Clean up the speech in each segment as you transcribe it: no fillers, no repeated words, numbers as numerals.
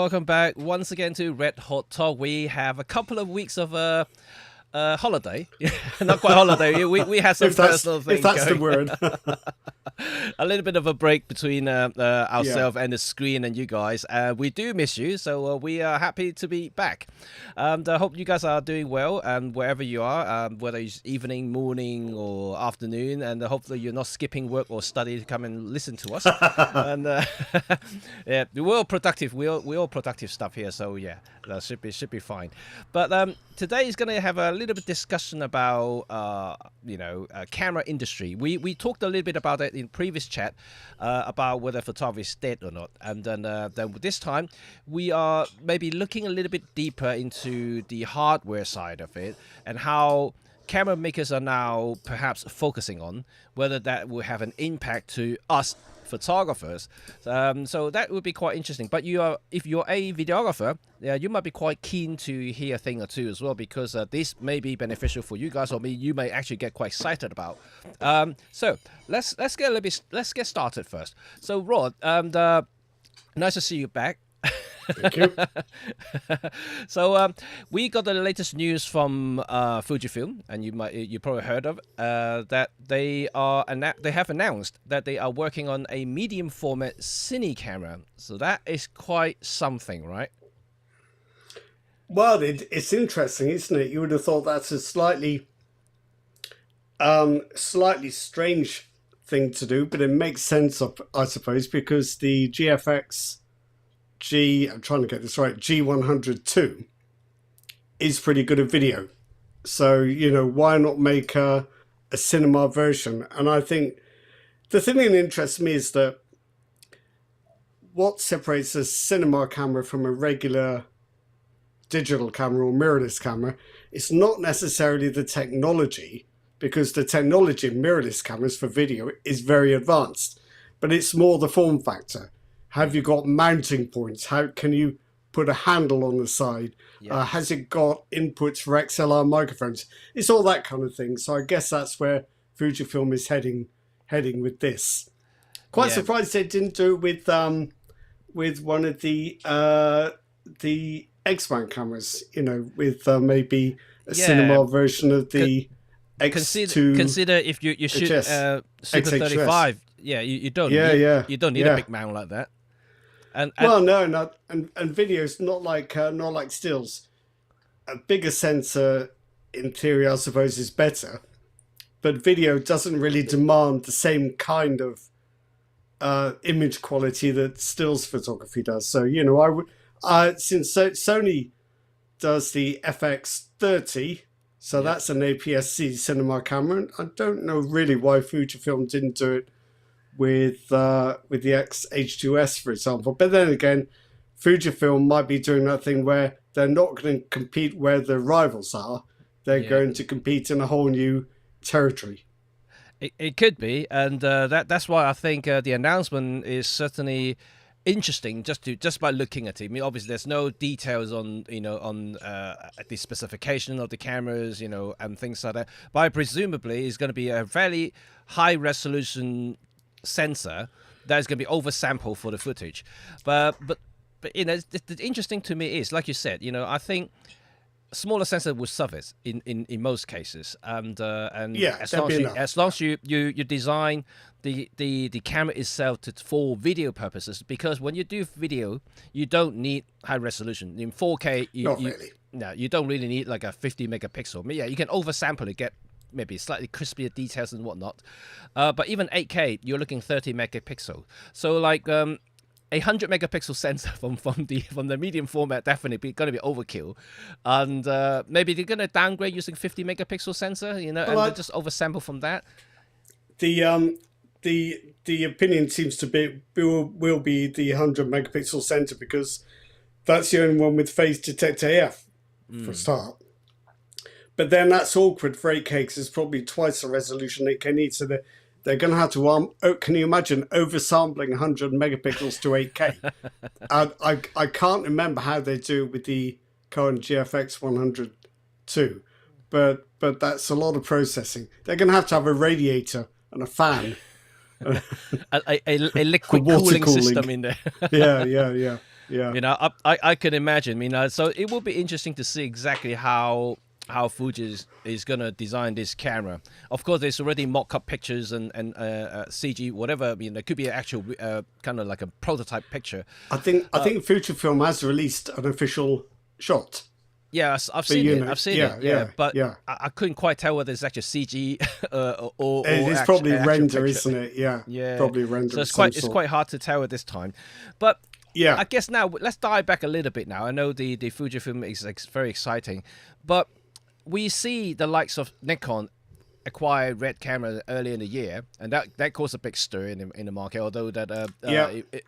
welcome back once again to Red Hot Talk. We have a couple of weeks of holiday. Not quite holiday. We had some personal things. If that's going. the word. A little bit of a break between ourselves and the screen and you guys. We do miss you, so we are happy to be back. I hope you guys are doing well, and wherever you are, whether it's evening, morning, or afternoon, and hopefully you're not skipping work or study to come and listen to us. And yeah, we're all productive. We're all productive stuff here, so yeah, that should be fine. But today is going to have a little bit discussion about camera industry. We talked a little bit about it in previous chat about whether photography is dead or not, and then this time we are maybe looking a little bit deeper into the hardware side of it and how camera makers are now perhaps focusing on whether that will have an impact to us photographers. So that would be quite interesting. But if you're a videographer, you might be quite keen to hear a thing or two as well, because this may be beneficial for you guys, or you may actually get quite excited about. So let's get started first. So Rod, nice to see you back. Thank you. So we got the latest news from Fujifilm, and you probably heard of that they have announced that they are working on a medium format cine camera. So that is quite something, right? Well, it's interesting, isn't it? You would have thought that's a slightly strange thing to do, but it makes sense, I suppose, because the I'm trying to get this right, G102 is pretty good at video. So, why not make a cinema version? And I think the thing that interests me is that what separates a cinema camera from a regular digital camera or mirrorless camera is not necessarily the technology, because the technology in mirrorless cameras for video is very advanced, but it's more the form factor. Have you got mounting points? How can you put a handle on the side? Yeah. Has it got inputs for XLR microphones? It's all that kind of thing. So I guess that's where Fujifilm is heading with this. Quite surprised they didn't do it with one of the X-mount cameras. With maybe a cinema version of the X2. Consider if you shoot Super XHS. 35. Yeah, you don't. You don't need a big mount like that. And video's not like stills. A bigger sensor in theory, I suppose, is better, but video doesn't really demand the same kind of image quality that stills photography does. So I would since Sony does the FX30, so that's an APS-C cinema camera. And I don't know really why Fujifilm didn't do it with the X-H2S, for example. But then again, Fujifilm might be doing that thing where they're not going to compete where the rivals are. They're going to compete in a whole new territory. It could be, and that's why I think the announcement is certainly interesting just by looking at it. I mean, obviously there's no details on the specification of the cameras, and things like that. But presumably it's going to be a fairly high resolution sensor that is going to be oversampled for the footage. But the interesting to me is, like you said, I think smaller sensor will suffice in most cases, and as long as you design the camera itself for video purposes, because when you do video you don't need high resolution. In 4K you don't really need like a 50 megapixel. Yeah, you can oversample it, get maybe slightly crispier details and whatnot, but even 8K you're looking 30 megapixel. So like a 100 megapixel sensor from the medium format definitely going to be overkill, and maybe they're going to downgrade using 50 megapixel sensor, and just oversample from that. The opinion seems to be will be the 100 megapixel sensor, because that's the only one with phase detect AF for a start. But then that's awkward for 8K, because it's probably twice the resolution 8K needs. So they're going to have to can you imagine oversampling 100 megapixels to 8K? I can't remember how they do with the current GFX 102, but that's a lot of processing. They're going to have a radiator and a fan, a liquid cooling system in there. Yeah. Yeah. You know, I can imagine. You know, so it will be interesting to see exactly how Fuji is gonna design this camera. Of course, there's already mock-up pictures and CG, whatever. I mean, there could be an actual kind of like a prototype picture. I think Fujifilm has released an official shot. Yeah, I've seen it. I've seen it. Yeah, but yeah. I couldn't quite tell whether it's actually CG or It's probably render, isn't it? Yeah, yeah, probably render. So it's quite hard to tell at this time. But yeah, I guess now let's dive back a little bit. Now I know the Fujifilm is very exciting, but we see the likes of Nikon acquire Red camera earlier in the year, and that caused a big stir in the market. Although that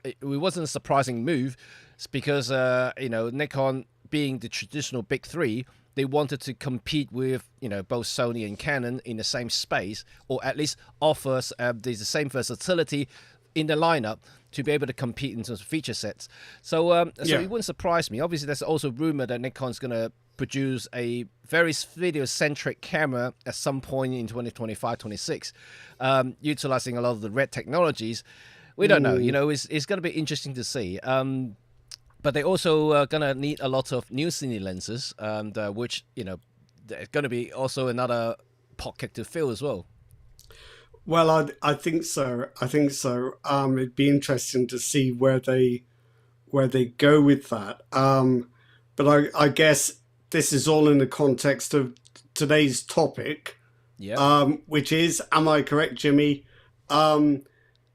it wasn't a surprising move, it's because you know, Nikon being the traditional big three, they wanted to compete with, you know, both Sony and Canon in the same space, or at least offer the same versatility in the lineup to be able to compete in terms of feature sets. So so it wouldn't surprise me. Obviously, there's also rumor that Nikon's going to produce a very video-centric camera at some point in 2025-26, utilizing a lot of the Red technologies. We don't know. You know, it's going to be interesting to see. But they also going to need a lot of new cine lenses, and which, you know, there's going to be also another pocket to fill as well. Well, I think so. I think so. It'd be interesting to see where they go with that. But I guess this is all in the context of today's topic, which is, am I correct, Jimmy?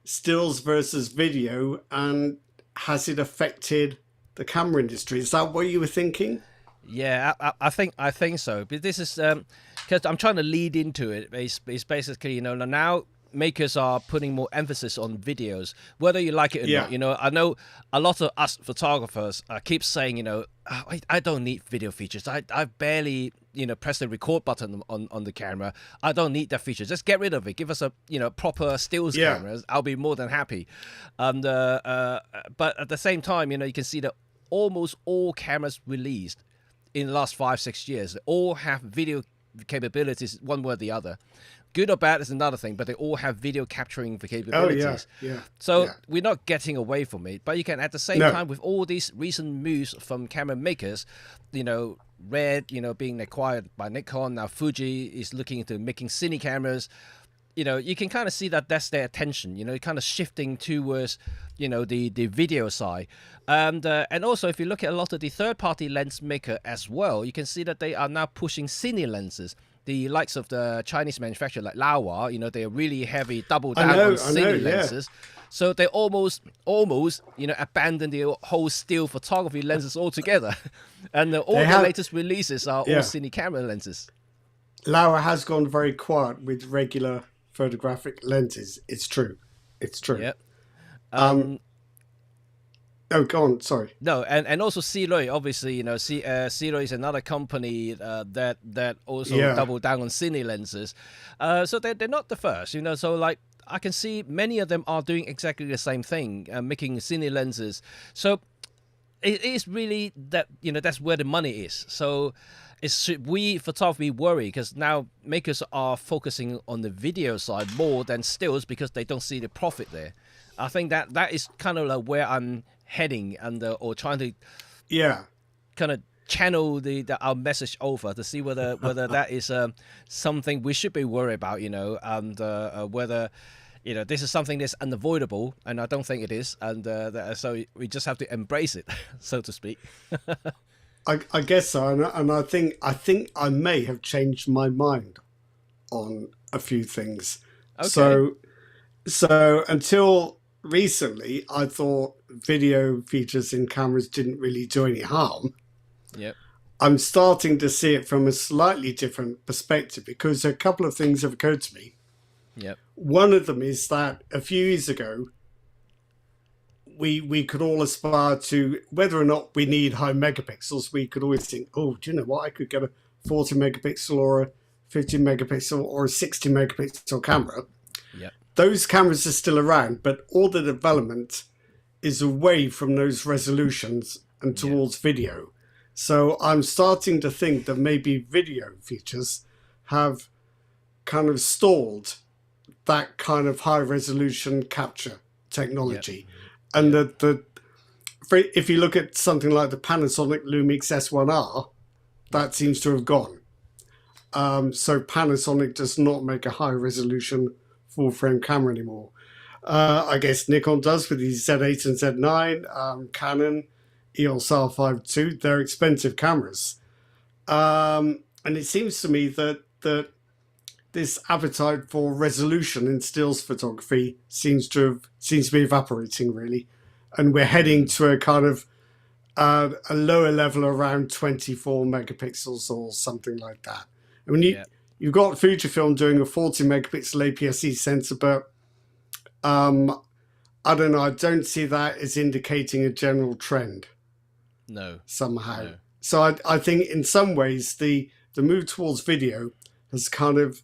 Stills versus video, and has it affected the camera industry? Is that what you were thinking? Yeah, I think so. But this is because I'm trying to lead into it. It's basically, you know, now makers are putting more emphasis on videos, whether you like it or not. You know, I know a lot of us photographers keep saying, you know, I don't need video features. I barely, you know, press the record button on the camera. I don't need that feature. Just get rid of it. Give us a, you know, proper stills camera. I'll be more than happy. But at the same time, you know, you can see that almost all cameras released in the last 5-6 years, they all have video capabilities, one way or the other. Good or bad is another thing, but they all have video capturing capabilities. So we're not getting away from it, but you can at the same time, with all these recent moves from camera makers, you know, Red, you know, being acquired by Nikon, now Fuji is looking into making cine cameras. You know, you can kind of see that that's their attention, you know, kind of shifting towards, you know, the video side. And also, if you look at a lot of the third-party lens maker as well, you can see that they are now pushing cine lenses. The likes of the Chinese manufacturer like Laowa, you know, they're really heavy, double down on cine lenses. So they almost, you know, abandon the whole still photography lenses altogether. And all the latest releases are all cine camera lenses. Laowa has gone very quiet with regular photographic lenses. It's true. It's true. Yep. Oh, go on. Sorry. No, and also Sealoi, obviously, you know, Sealoi is another company that also double down on cine lenses. So they're not the first, you know. So like I can see many of them are doing exactly the same thing, making cine lenses. So it is really that, you know, that's where the money is. So should we photography worry because now makers are focusing on the video side more than stills because they don't see the profit there. I think that is kind of like where I'm heading, and or trying to kind of channel our message over to see whether that is something we should be worried about, you know, and whether, you know, this is something that's unavoidable, and I don't think it is, and so we just have to embrace it, so to speak. I guess so, and I think I may have changed my mind on a few things. Okay. So until recently, I thought video features in cameras didn't really do any harm. Yep. I'm starting to see it from a slightly different perspective because a couple of things have occurred to me. Yep. One of them is that a few years ago, we could all aspire to, whether or not we need high megapixels, we could always think, oh, do you know what? I could get a 40 megapixel or a 50 megapixel or a 60 megapixel camera. Yep. Those cameras are still around, but all the development is away from those resolutions and towards video. So I'm starting to think that maybe video features have kind of stalled that kind of high resolution capture technology. And that if you look at something like the Panasonic Lumix S1R, that seems to have gone. So Panasonic does not make a high resolution full frame camera anymore. I guess Nikon does with these Z8 and Z9, Canon, EOS R5 II. They're expensive cameras. And it seems to me that this appetite for resolution in stills photography seems to be evaporating, really. And we're heading to a kind of a lower level around 24 megapixels or something like that. I mean, you've got Fujifilm doing a 40 megapixel APS-C sensor, but I don't know. I don't see that as indicating a general trend. No. Somehow. No. So I think in some ways the move towards video has kind of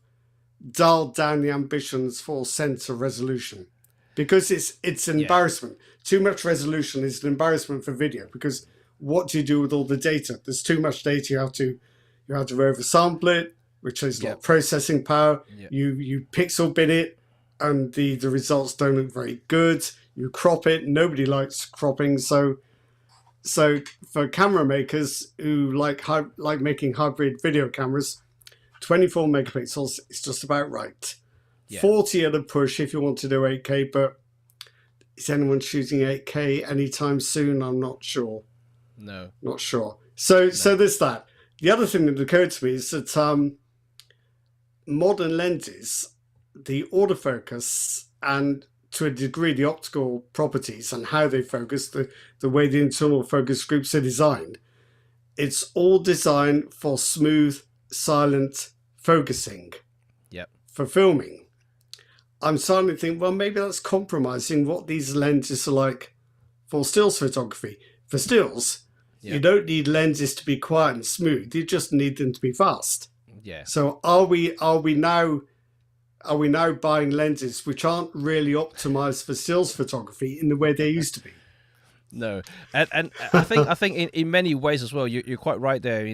dialed down the ambitions for sensor resolution, because it's an embarrassment. Too much resolution is an embarrassment for video, because what do you do with all the data? There's too much data. You have to oversample it, which is a lot of processing power. You pixel bin it, and the results don't look very good. You crop it. Nobody likes cropping. So for camera makers who like making hybrid video cameras, 24 megapixels is just about right. 40 at a push if you want to do 8K, but is anyone shooting 8K anytime soon? I'm not sure. No. Not sure. So there's that. The other thing that occurred to me is that modern lenses, the autofocus and to a degree the optical properties and how they focus, the way the internal focus groups are designed, it's all designed for smooth, silent focusing for filming. I'm starting to think, well, maybe that's compromising what these lenses are like for stills photography. For stills, you don't need lenses to be quiet and smooth. You just need them to be fast. Yeah. So are we now buying lenses which aren't really optimized for stills photography in the way they used to be? No, and I think in many ways as well, you're quite right there.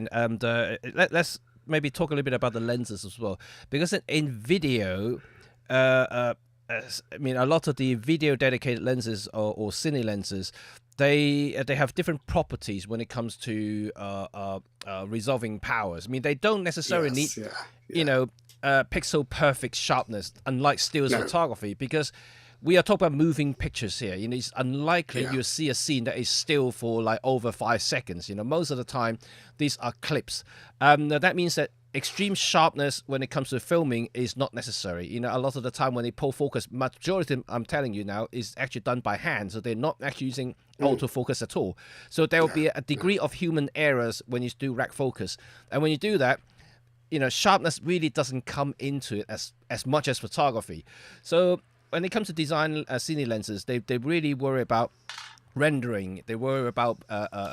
Let's maybe talk a little bit about the lenses as well, because in video, I mean, a lot of the video dedicated lenses or cine lenses, they have different properties when it comes to resolving powers. I mean, they don't necessarily need pixel perfect sharpness, unlike stills photography, because we are talking about moving pictures here. It's unlikely you'll see a scene that is still for like over 5 seconds. Most of the time, these are clips. That means that extreme sharpness when it comes to filming is not necessary. A lot of the time when they pull focus, majority of them, I'm telling you now, is actually done by hand. So they're not actually using autofocus at all. So there will be a degree of human errors when you do rack focus. And when you do that, sharpness really doesn't come into it as much as photography. So when it comes to design cine lenses, they really worry about rendering, they worry about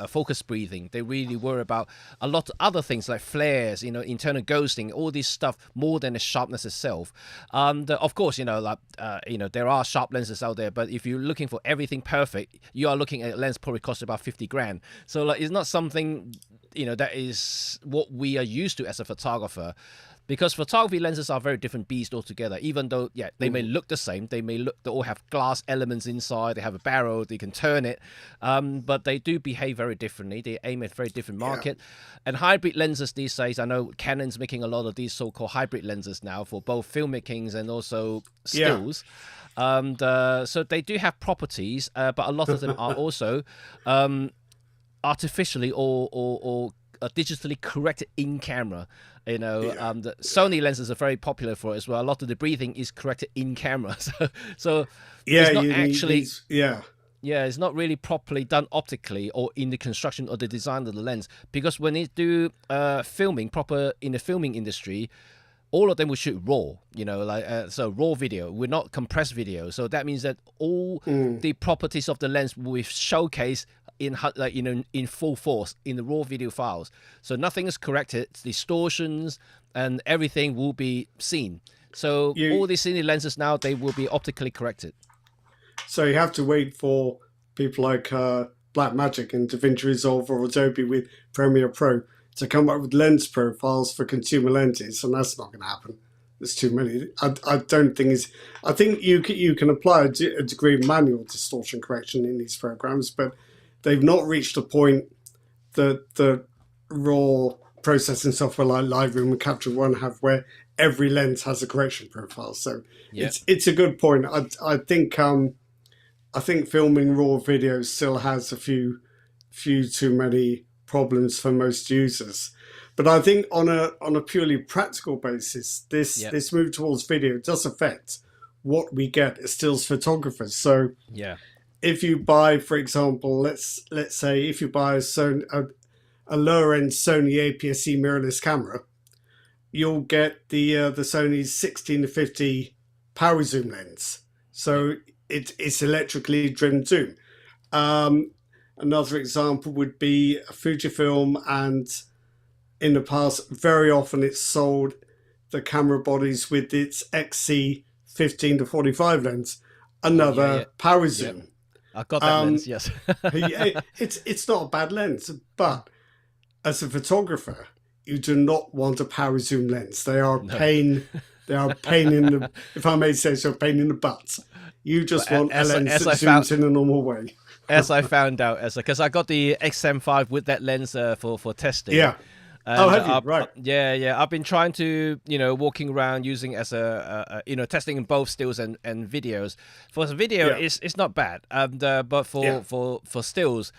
focus breathing, they really worry about a lot of other things like flares, internal ghosting, all this stuff more than the sharpness itself. Of course, there are sharp lenses out there, but if you're looking for everything perfect, you are looking at a lens probably costs about 50 grand. So it's not something that is what we are used to as a photographer. Because photography lenses are very different beasts altogether, even though, they may look the same. They all have glass elements inside. They have a barrel. They can turn it. But they do behave very differently. They aim at a very different market. And hybrid lenses these days, I know Canon's making a lot of these so-called hybrid lenses now for both filmmakings and also stills. So they do have properties, but a lot of them are also artificially or digitally corrected in camera. The Sony lenses are very popular for it as well. A lot of the breathing is corrected in camera. So it's not actually it's not really properly done optically or in the construction or the design of the lens. Because when they do filming proper in the filming industry, all of them will shoot raw, so raw video. We're not compressed video. So that means that all the properties of the lens will be showcased in full force in the raw video files. So nothing is corrected, distortions and everything will be seen. So all these cine lenses now, they will be optically corrected. So you have to wait for people like Blackmagic and DaVinci Resolve or Adobe with Premiere Pro to come up with lens profiles for consumer lenses, and that's not going to happen. There's too many. I don't think it's. I think you can apply a degree of manual distortion correction in these programs, but they've not reached a point that the raw processing software like Lightroom and Capture One have, where every lens has a correction profile. So it's a good point. I think filming raw videos still has a few too many problems for most users. But I think on a purely practical basis, this move towards video does affect what we get as stills photographers. So if you buy, for example, let's say if you buy a lower end Sony APS-C mirrorless camera, you'll get the Sony's 16-50 power zoom lens. So it's electrically driven zoom. Another example would be a Fujifilm, and in the past, very often it's sold the camera bodies with its XC 15-45 lens, another power zoom. I got that lens, yes. It's not a bad lens, but as a photographer, you do not want a power zoom lens. They are a pain. They are a pain in the, if I may say so, pain in the butt. You just want a lens that zooms in a normal way. As I found out, because I got the XM5 with that lens for testing. Yeah. And have you? Right. Yeah. I've been trying to, walking around using as a testing in both stills and videos. For the video, it's not bad. But for stills,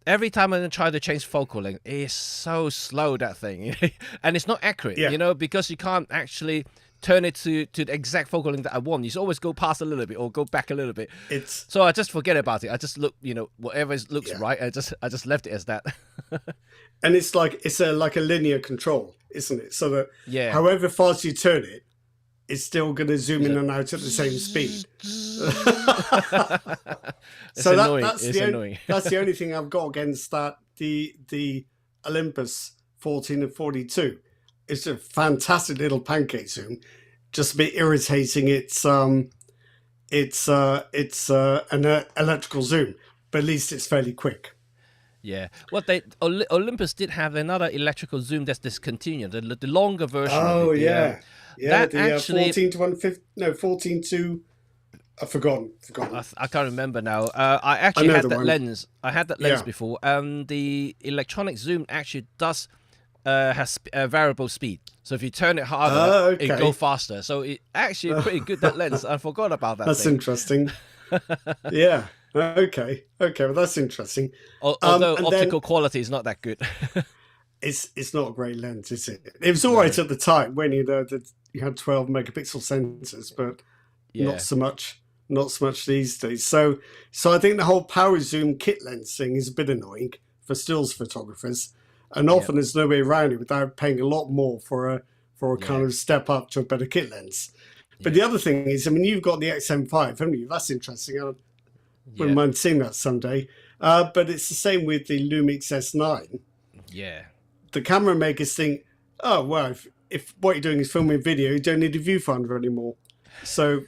every time I try to change focal length, it's so slow, that thing. And it's not accurate, because you can't actually turn it to the exact focal length that I want. You always go past a little bit or go back a little bit. So I just forget about it. I just look, whatever looks right. I just left it as that. And it's like like a linear control, isn't it? So that however fast you turn it, it's still going to zoom in and out at the same speed. So that's annoying. That's the only thing I've got against that. The Olympus 14 and 42. It's a fantastic little pancake zoom, just a bit irritating. It's an electrical zoom, but at least it's fairly quick. Yeah. Well, Olympus did have another electrical zoom that's discontinued, the longer version. Oh, of it, yeah. That the actually 14 to 150. No, 14 to. I've forgotten. I can't remember now. I actually had that lens. I had that lens before. The electronic zoom actually has a variable speed. So if you turn it harder, it go faster. So it actually pretty good, that lens. I forgot about that. That's interesting. Yeah. Okay. Well, that's interesting. Although optical quality is not that good. It's not a great lens, is it? It was all right at the time when you had 12 megapixel sensors, but not so much these days. So I think the whole power zoom kit lens thing is a bit annoying for stills photographers, and often there's no way around it without paying a lot more for a kind of step up to a better kit lens. But the other thing is, I mean, you've got the XM5, haven't you? That's interesting. I wouldn't mind seeing that someday. But it's the same with the Lumix S9. Yeah. The camera makers think, oh, well, if what you're doing is filming video, you don't need a viewfinder anymore. So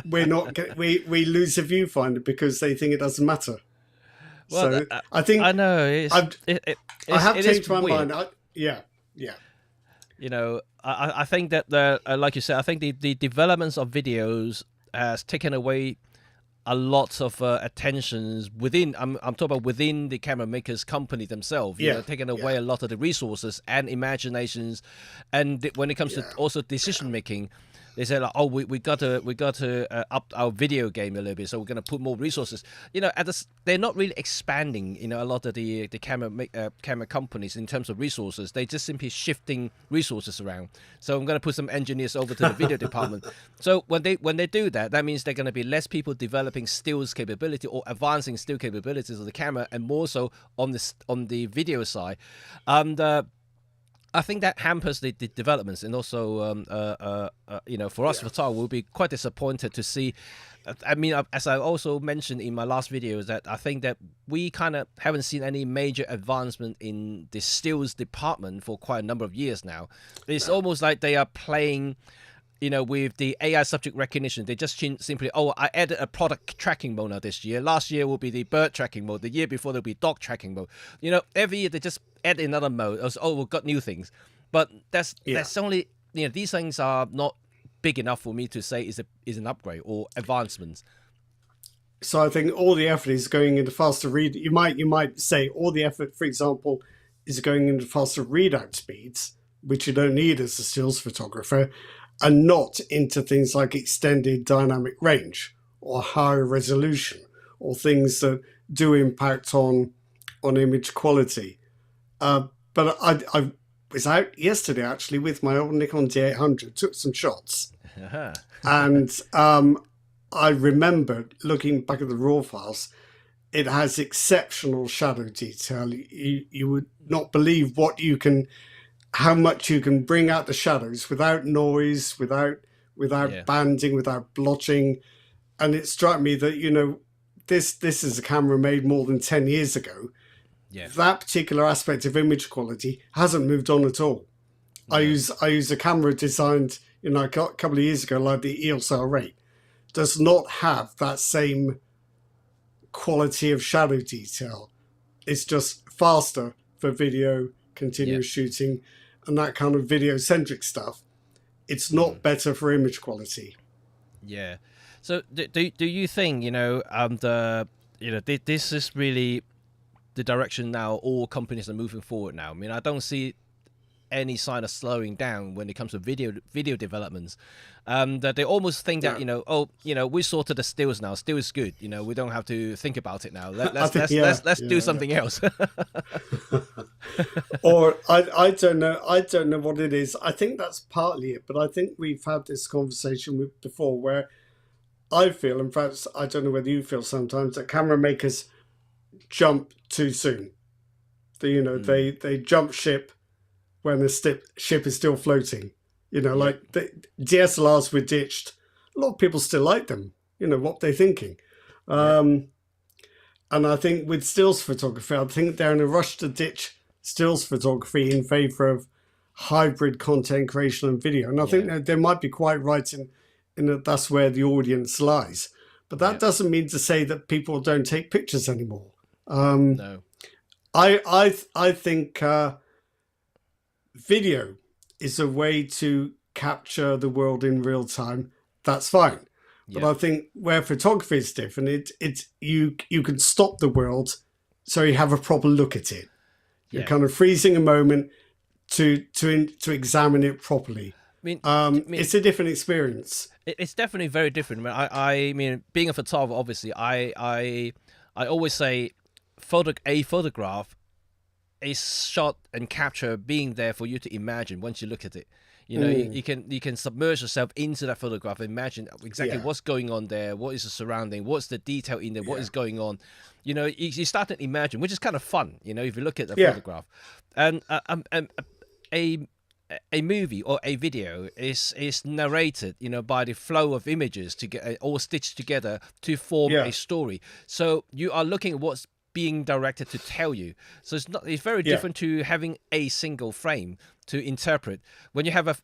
we lose a viewfinder because they think it doesn't matter. Well, so I think I know I have changed my mind. Yeah. I think that like you said, I think the developments of videos has taken away a lot of attentions within. I'm talking about within the camera makers' company themselves. Taking away a lot of the resources and imaginations, and when it comes to also decision making. They say like, oh, we got to up our video game a little bit, so we're going to put more resources. They're not really expanding. A lot of the camera companies in terms of resources, they just simply shifting resources around. So I'm going to put some engineers over to the video department. So when they do that, that means they're going to be less people developing stills capability or advancing still capabilities of the camera, and more so on the video side. I think that hampers the developments, and also, for us, photographers, we'll be quite disappointed to see. I mean, as I also mentioned in my last video, is that I think that we kind of haven't seen any major advancement in the stills department for quite a number of years now. It's almost like they are playing, with the AI subject recognition. They just simply, I added a product tracking mode now this year. Last year will be the bird tracking mode. The year before there'll be dog tracking mode. Every year they just add another mode. We've got new things. But that's only, these things are not big enough for me to say is an upgrade or advancements. So I think all the effort is going into faster read. You might say all the effort, for example, is going into faster readout speeds, which you don't need as a stills photographer, and not into things like extended dynamic range or higher resolution or things that do impact on image quality. But I was out yesterday actually with my old Nikon D800, took some shots, and I remembered looking back at the raw files. It has exceptional shadow detail. You would not believe how much you can bring out the shadows without noise, without banding, without blotching. And it struck me that this is a camera made more than 10 years ago. Yeah. That particular aspect of image quality hasn't moved on at all. Yeah. I use a camera designed a couple of years ago, like the EOS R8, does not have that same quality of shadow detail. It's just faster for video, continuous shooting, and that kind of video-centric stuff. It's not better for image quality. Yeah. So do you think this is really the direction now all companies are moving forward now? I mean, I don't see any sign of slowing down when it comes to video developments. That they almost think that we sorted the stills now. Still is good. We don't have to think about it now. Let's do something else. Or I don't know. I don't know what it is. I think that's partly it. But I think we've had this conversation before where I feel, in fact, I don't know whether you feel sometimes, that camera makers jump too soon. They jump ship when the ship is still floating. Like the DSLRs were ditched. A lot of people still like them. What they're thinking. And I think with stills photography, I think they're in a rush to ditch stills photography in favor of hybrid content creation and video. And I think that they might be quite right in that that's where the audience lies. But that doesn't mean to say that people don't take pictures anymore. No. I think video is a way to capture the world in real time. That's fine. But I think where photography is different, you can stop the world so you have a proper look at it. You're kind of freezing a moment to examine it properly. I mean, it's a different experience. It's definitely very different. I mean, being a photographer, obviously, I always say a photograph is shot and capture being there for you to imagine once you look at it. You can submerge yourself into that photograph, imagine exactly what's going on there, what is the surrounding, what's the detail in there, what is going on. You start to imagine, which is kind of fun, if you look at the photograph. And a movie or a video is narrated, by the flow of images to get all stitched together to form a story. So you are looking at what's being directed to tell you. So it's very different to having a single frame to interpret. When you have a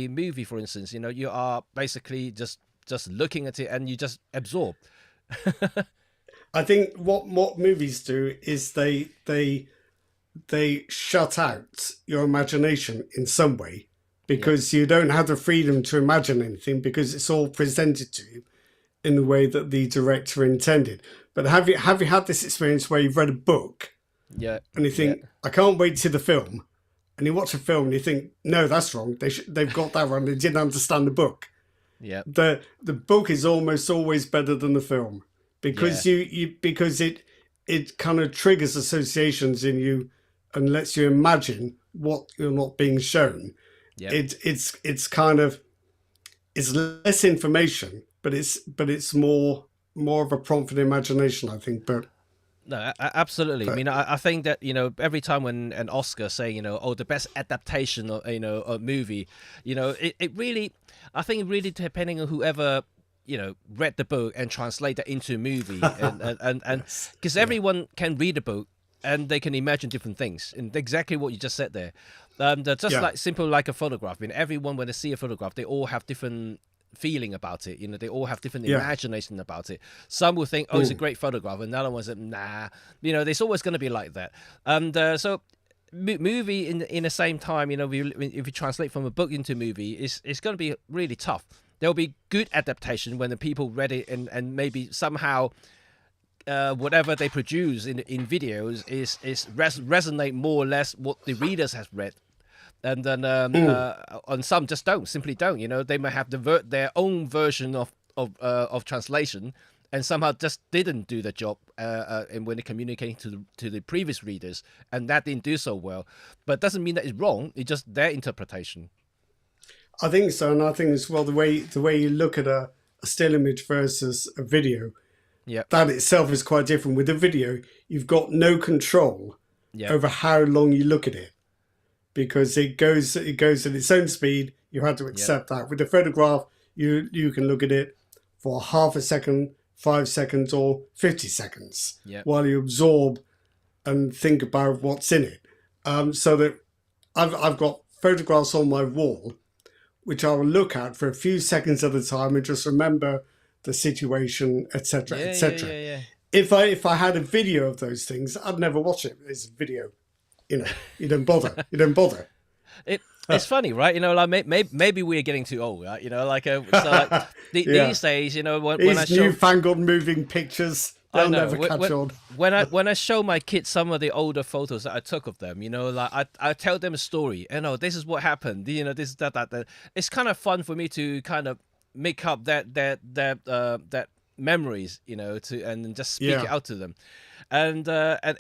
movie, for instance, you are basically just looking at it and you just absorb. I think what movies do is they shut out your imagination in some way, because you don't have the freedom to imagine anything because it's all presented to you in the way that the director intended. But have you had this experience where you've read a book and you think, I can't wait to the film, and you watch a film and you think, no, that's wrong, they've got that wrong, they didn't understand the book. The book is almost always better than the film because because it kind of triggers associations in you and lets you imagine what you're not being shown. It's kind of, it's less information, but it's more of a prompt for the imagination, I think. But no, absolutely. I mean, I think that every time when an Oscar say the best adaptation of a movie, it really, I think really depending on whoever read the book and translate that into a movie, and because everyone can read a book and they can imagine different things, and exactly what you just said there. Just like simple like a photograph. I mean, everyone when they see a photograph, they all have different feeling about it. They all have different imagination about it. Some will think, it's a great photograph, and another one said, nah. There's always going to be like that. And so movie in the same time, if you translate from a book into a movie, it's going to be really tough. there'll be good adaptation when the people read it, and maybe somehow whatever they produce in videos is resonate more or less what the readers have read. And then on some just simply don't. You know, they may have their own version of translation, and somehow just didn't do the job and when they're communicating to the previous readers, and that didn't do so well. But it doesn't mean that it's wrong. It's just their interpretation. I think so, and I think as well the way you look at a still image versus a video, that itself is quite different. With a video, you've got no control over how long you look at it, because it goes at its own speed. You have to accept that. With a photograph, you can look at it for half a second, 5 seconds, or 50 seconds while you absorb and think about what's in it. So that I've got photographs on my wall which I'll look at for a few seconds at a time and just remember the situation, etc., etc. If I had a video of those things, I'd never watch it. It's a video, you know. You don't bother. You don't bother. It's funny, right? You know, like maybe we're getting too old, right? You know, like these days, you know, when I show newfangled moving pictures, they'll never catch on. When I show my kids some of the older photos that I took of them, you know, like I tell them a story. You know, this is what happened. You know, this that. It's kind of fun for me to kind of make up that memories, you know, and just speak it out to them. And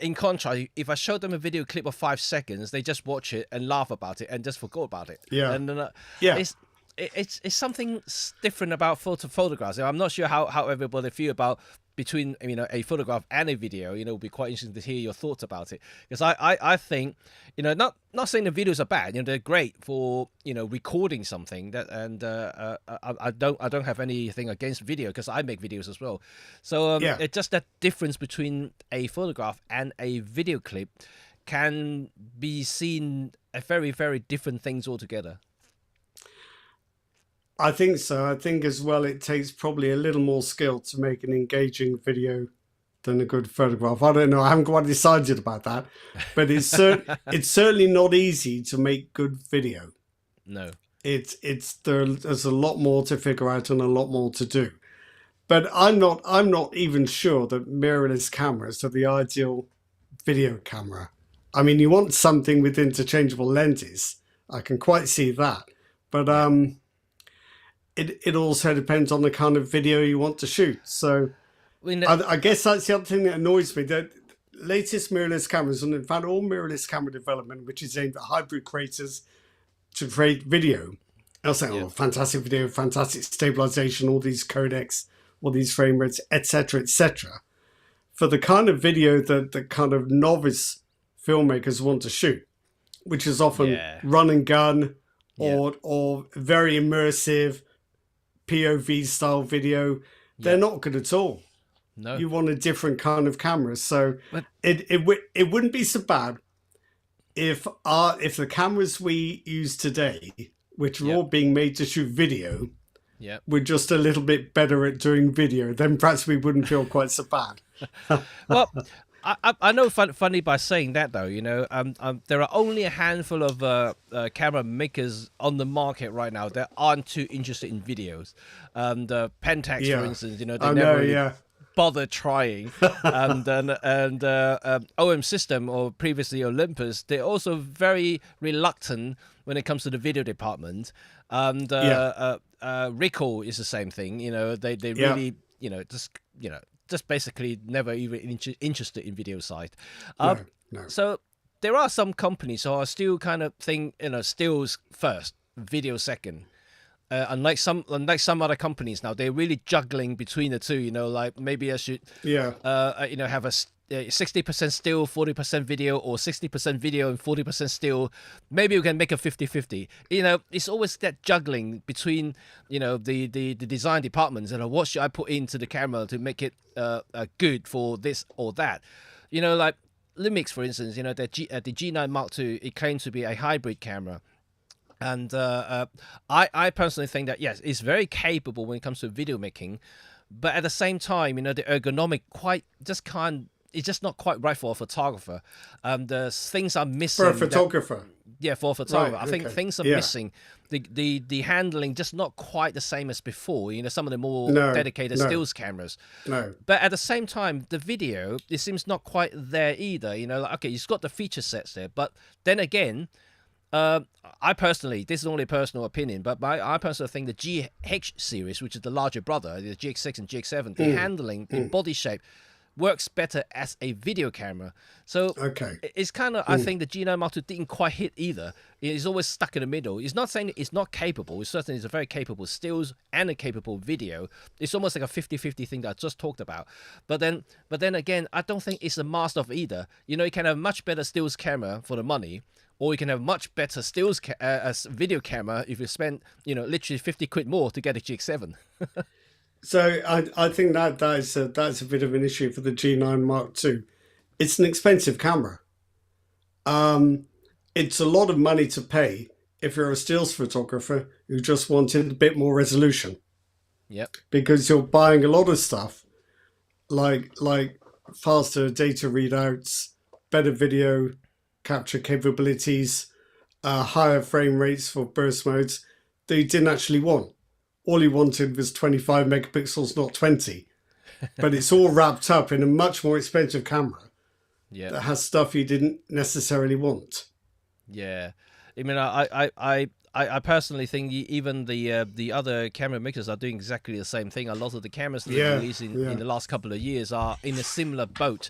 in contrast, if I show them a video clip of 5 seconds, they just watch it and laugh about it and just forgot about it. It's something different about photographs. I'm not sure how everybody feel about between, you know, a photograph and a video. You know, it'll be quite interesting to hear your thoughts about it, because I think, you know, not saying the videos are bad. You know, they're great for, you know, recording something that, and I don't have anything against video, because I make videos as well. So it's just that difference between a photograph and a video clip can be seen as very, very different things altogether. I think so. I think as well it takes probably a little more skill to make an engaging video than a good photograph. I don't know. I haven't quite decided about that. But it's certainly not easy to make good video. No. There's a lot more to figure out and a lot more to do. But I'm not even sure that mirrorless cameras are the ideal video camera. I mean, you want something with interchangeable lenses. I can quite see that. But it also depends on the kind of video you want to shoot. So I guess that's the other thing that annoys me. The latest mirrorless cameras, and in fact all mirrorless camera development, which is aimed at hybrid creators to create video, they'll say, oh, fantastic video, fantastic stabilization, all these codecs, all these frame rates, etc., etc. For the kind of video that the kind of novice filmmakers want to shoot, which is often run and gun or very immersive POV style video, they're not good at all. No, you want a different kind of camera. So it wouldn't be so bad if the cameras we use today, which are all being made to shoot video, were just a little bit better at doing video. Then perhaps we wouldn't feel quite so bad. Well, I know funny by saying that, though, you know, there are only a handful of camera makers on the market right now that aren't too interested in videos. Pentax, for instance, you know, they never really bother trying. and OM System, or previously Olympus, they're also very reluctant when it comes to the video department. And Ricoh is the same thing. You know, they really, just basically never even interested in video side. No. So there are some companies who are still kind of stills first, video second. Unlike some other companies now, they're really juggling between the two. You know, like maybe I should have a 60% still, 40% video, or 60% video and 40% still. Maybe we can make a 50-50. You know, it's always that juggling between, you know, the design departments and what should I put into the camera to make it good for this or that. You know, like Lumix, for instance, you know, the G9 Mark II, it claims to be a hybrid camera. And I personally think that, yes, it's very capable when it comes to video making. But at the same time, you know, the ergonomic it's just not quite right for a photographer. The things are missing. For a photographer. Yeah, for photography, Right, I think okay. things are Yeah. missing. The handling just not quite the same as before. You know, some of the more No, dedicated no, stills cameras. no. But at the same time, the video, it seems not quite there either. You know, like, okay, you've got the feature sets there, but then again, I personally, this is only a personal opinion, but I personally think the GH series, which is the larger brother, the GX6 and GX7, the handling, the body shape, works better as a video camera. So Okay. it's kind of, I think the G9 Mark II didn't quite hit either. It's always stuck in the middle. It's not saying it's not capable. It certainly is a very capable stills and a capable video. It's almost like a 50-50 thing that I just talked about. But then again, I don't think it's a master of either. You know, you can have much better stills camera for the money, or you can have much better stills video camera if you spend, you know, literally 50 quid more to get a GX7. So I think that's a bit of an issue for the G9 Mark II. It's an expensive camera. It's a lot of money to pay if you're a stills photographer who just wanted a bit more resolution. Yep. Because you're buying a lot of stuff like faster data readouts, better video capture capabilities, higher frame rates for burst modes that you didn't actually want. All you wanted was 25 megapixels, not 20. But it's all wrapped up in a much more expensive camera that has stuff you didn't necessarily want. Yeah. I mean, I personally think even the other camera makers are doing exactly the same thing. A lot of the cameras that are released in the last couple of years are in a similar boat.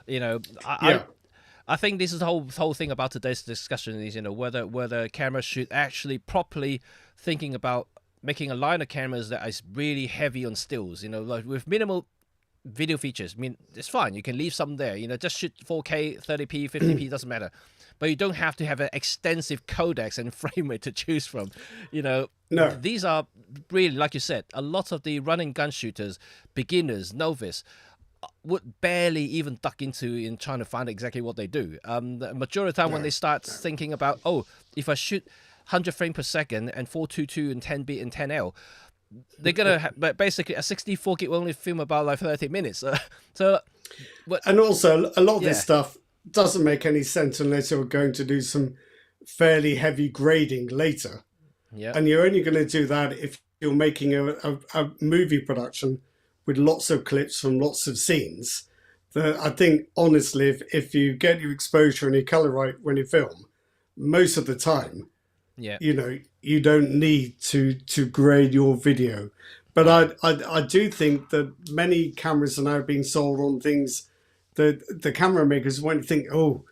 You know, I think this is the whole thing about today's discussion is, you know, whether cameras should actually properly thinking about making a line of cameras that is really heavy on stills, you know, like with minimal video features. I mean, it's fine. You can leave some there, you know, just shoot 4K, 30p, 50p, doesn't matter. But you don't have to have an extensive codecs and frame rate to choose from, you know. No. These are really, like you said, a lot of the running gun shooters, beginners, novice, would barely even duck into in trying to find exactly what they do. The majority of the time when they start thinking about, oh, if I shoot 100 frames per second and 422 and 10-bit and 10L, they're gonna but basically a 64 gig will only film about like 30 minutes. And also a lot of this stuff doesn't make any sense unless you're going to do some fairly heavy grading later. Yeah. And you're only going to do that if you're making a movie production with lots of clips from lots of scenes. I think honestly, if you get your exposure and your color right when you film, most of the time, you know, you don't need to grade your video. But I do think that many cameras are now being sold on things that the camera makers won't think, oh,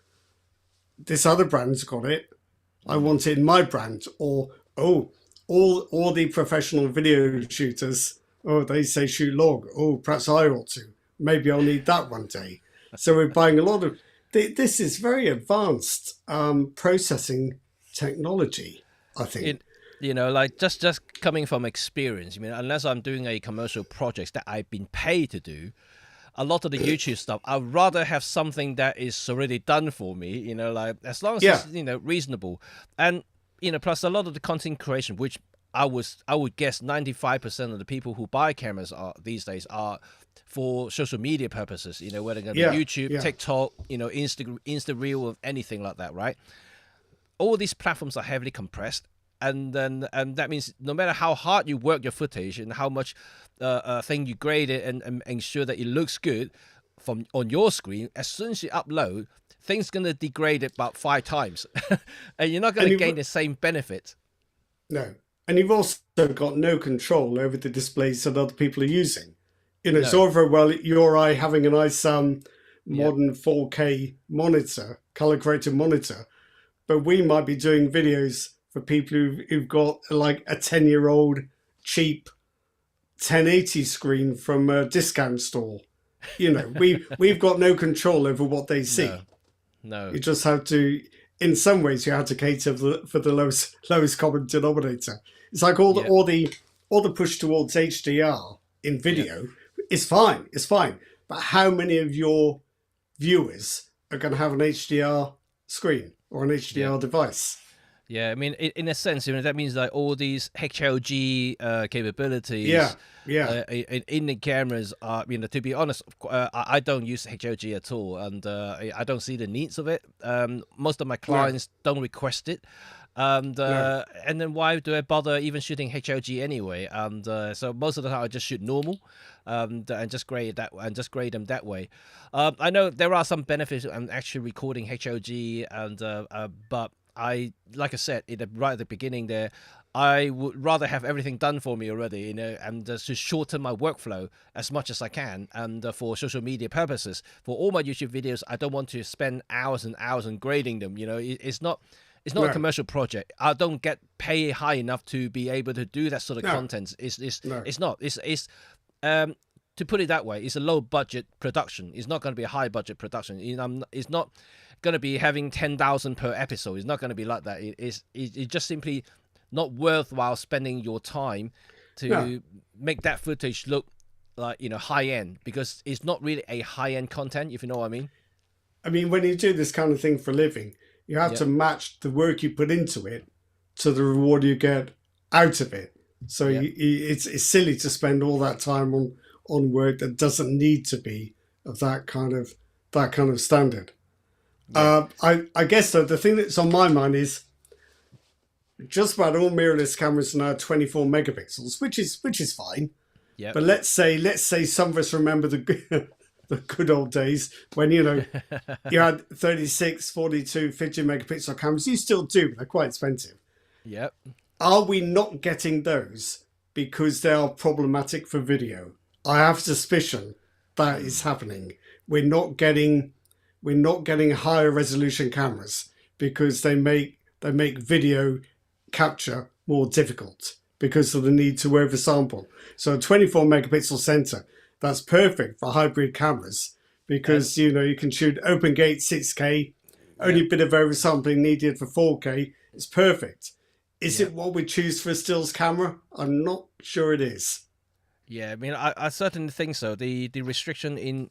this other brand's got it, I want it in my brand. Or, oh, all the professional video shooters, oh, they say shoot log. Oh, perhaps I ought to. Maybe I'll need that one day. So we're buying a lot of... This is very advanced processing technology, I think. You know, like just coming from experience, I mean, unless I'm doing a commercial project that I've been paid to do, a lot of the YouTube stuff, I'd rather have something that is already done for me, you know, like as long as it's, you know, reasonable. And, you know, plus a lot of the content creation, which I would guess 95% of the people who buy cameras these days are for social media purposes, you know, whether it's going to be YouTube, TikTok, you know, Insta Reel or anything like that, right? All these platforms are heavily compressed. And that means no matter how hard you work your footage and how much thing you grade it and ensure that it looks good from on your screen, as soon as you upload, things gonna degrade it about 5 times, and you're not gonna gain the same benefit. No, and you've also got no control over the displays that other people are using. You know, it's all very well you or I having a nice modern 4K monitor, color corrected monitor, but we might be doing videos for people who've got like a 10-year-old cheap 1080 screen from a discount store. You know, we've got no control over what they see. No. You just have to, in some ways, you have to cater for the lowest common denominator. It's like all the push towards HDR in video is fine. It's fine. But how many of your viewers are going to have an HDR screen or an HDR device? Yeah, I mean, in a sense, that means like all these HLG Yeah, capabilities yeah, in the cameras are, to be honest, I don't use HLG at all, and I don't see the needs of it. Most of my no, clients don't request it, no, and then why do I bother even shooting HLG anyway? And so most of the time I just shoot normal, and just grade them that way. I know there are some benefits on actually recording HLG, but like I said, right at the beginning there, I would rather have everything done for me already, and to shorten my workflow as much as I can, and for social media purposes. For all my YouTube videos, I don't want to spend hours and hours on grading them. It's not a no, commercial project. I don't get paid high enough to be able to do that sort of no, content. no, It's not. To put it that way, it's a low budget production. It's not going to be a high budget production. It's not going to be having 10,000 per episode. It's not going to be like that. It's just simply not worthwhile spending your time no. to make that footage look like high end, because it's not really a high end content, if you know what I mean. I mean, when you do this kind of thing for a living, you have Yeah, to match the work you put into it to the reward you get out of it. So yeah, it's silly to spend all that time on work that doesn't need to be of that kind of standard. yeah, I guess though the thing that's on my mind is just about all mirrorless cameras are now 24 megapixels, which is fine. yeah, But let's say some of us remember the the good old days when you had 36, 42, 50 megapixel cameras. You still do, but they're quite expensive. yeah, Are we not getting those because they are problematic for video? I have suspicion that is happening. We're not getting higher resolution cameras because they make video capture more difficult because of the need to oversample. So a 24 megapixel sensor, that's perfect for hybrid cameras and because you can shoot open gate 6K, yeah, only a bit of oversampling needed for 4K. It's perfect. Is yeah. it what we choose for a stills camera? I'm not sure it is. Yeah, I mean, I certainly think so. The restriction in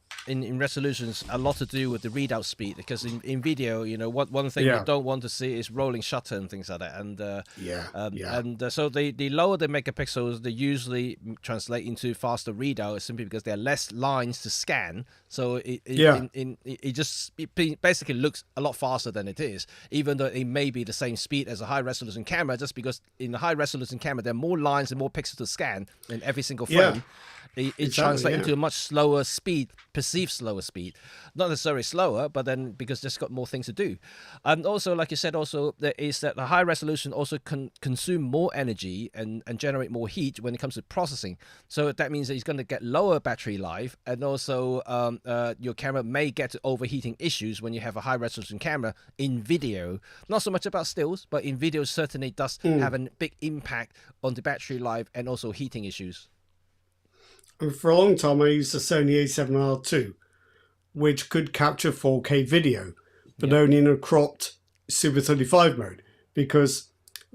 resolutions a lot to do with the readout speed, because in video, one thing you Yeah, don't want to see is rolling shutter and things like that. yeah, yeah, So the lower the megapixels, they usually translate into faster readout, simply because there are less lines to scan. So yeah, it basically looks a lot faster than it is, even though it may be the same speed as a high resolution camera, just because in a high resolution camera there are more lines and more pixels to scan in every single frame. yeah. It Exactly. translates Yeah, into a much slower speed, perceived slower speed, not necessarily slower, but then because it's got more things to do. And also, like you said, also there is that the high resolution also can consume more energy and generate more heat when it comes to processing. So that means that it's going to get lower battery life, and also your camera may get to overheating issues when you have a high resolution camera in video. Not so much about stills, but in video certainly does have a big impact on the battery life and also heating issues. and for a long time I used the Sony A7R2, which could capture 4K video, but Yep. only in a cropped Super 35 mode, because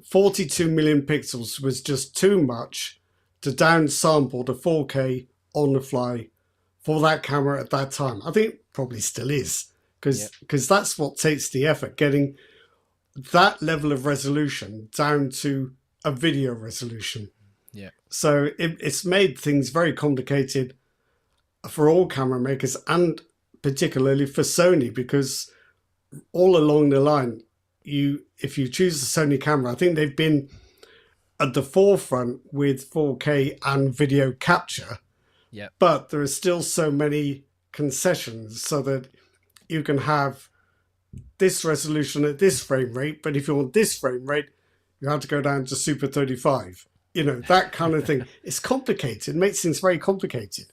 42 million pixels was just too much to downsample to 4K on the fly for that camera at that time. I think it probably still is, Yep. because that's what takes the effort, getting that level of resolution down to a video resolution. Yeah. So it's made things very complicated for all camera makers, and particularly for Sony, because all along the line, if you choose the Sony camera, I think they've been at the forefront with 4K and video capture, Yep. but there are still so many concessions so that you can have this resolution at this frame rate, but if you want this frame rate, you have to go down to Super 35. That kind of thing. It's complicated. It makes things very complicated.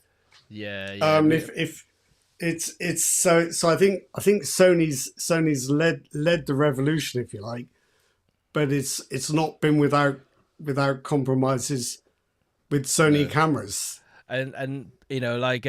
Yeah. Yeah. If it's so I think Sony's led the revolution, if you like, but it's not been without compromises with Sony No. cameras. And like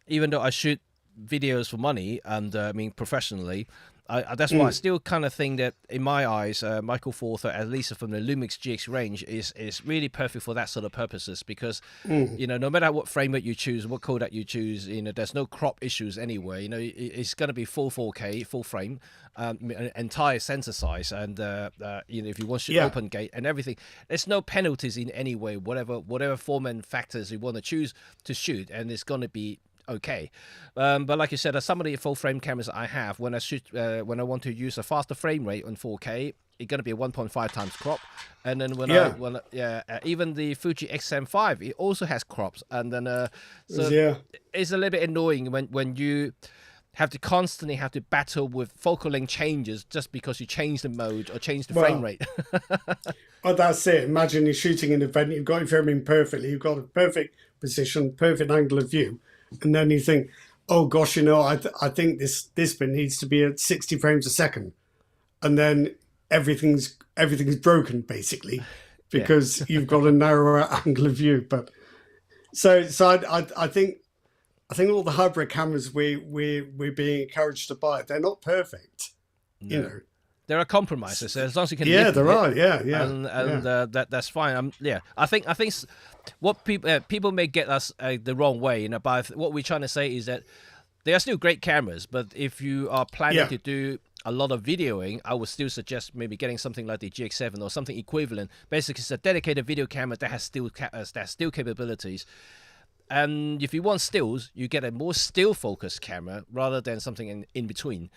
even though I shoot videos for money and I mean professionally, That's why I still kind of think that, in my eyes, Michael Four Thirds, at least from the Lumix GX range, is really perfect for that sort of purposes, because no matter what frame rate you choose, what codec you choose, there's no crop issues anyway. It's going to be full 4K, full frame, entire sensor size, and if you want to shoot open gate and everything, there's no penalties in any way. Whatever form and factors you want to choose to shoot, and it's going to be okay. But like you said, some of the full frame cameras I have, when I shoot, when I want to use a faster frame rate on 4K, it's going to be a 1.5 times crop. And then even the Fuji X-M5, it also has crops. And then it's a little bit annoying when you have to constantly have to battle with focal length changes just because you change the mode or change the frame rate. Oh, that's it. Imagine you're shooting an event, you've got your filming perfectly, you've got a perfect position, perfect angle of view, and then you think, oh gosh, I think this bit needs to be at 60 frames a second, and then everything's broken basically because you've got a narrower angle of view. But so I think all the hybrid cameras we're being encouraged to buy, they're not perfect, There are compromises, so as long as you can. Yeah, there are. That's fine. I think what people may get us the wrong way. By what we're trying to say is that they are still great cameras, but if you are planning to do a lot of videoing, I would still suggest maybe getting something like the GX7 or something equivalent. Basically, it's a dedicated video camera that has still capabilities. And if you want stills, you get a more still-focused camera rather than something in between.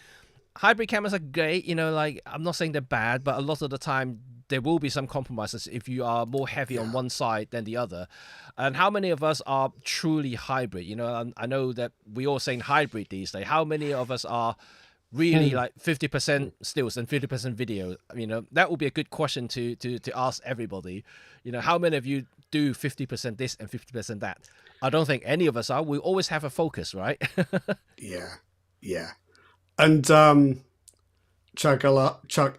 Hybrid cameras are great, I'm not saying they're bad, but a lot of the time there will be some compromises if you are more heavy on one side than the other. And how many of us are truly hybrid? I know that we're all saying hybrid these days. How many of us are really like 50% stills and 50% video? That would be a good question to ask everybody. How many of you do 50% this and 50% that? I don't think any of us are. We always have a focus, right? Yeah. And Chuck L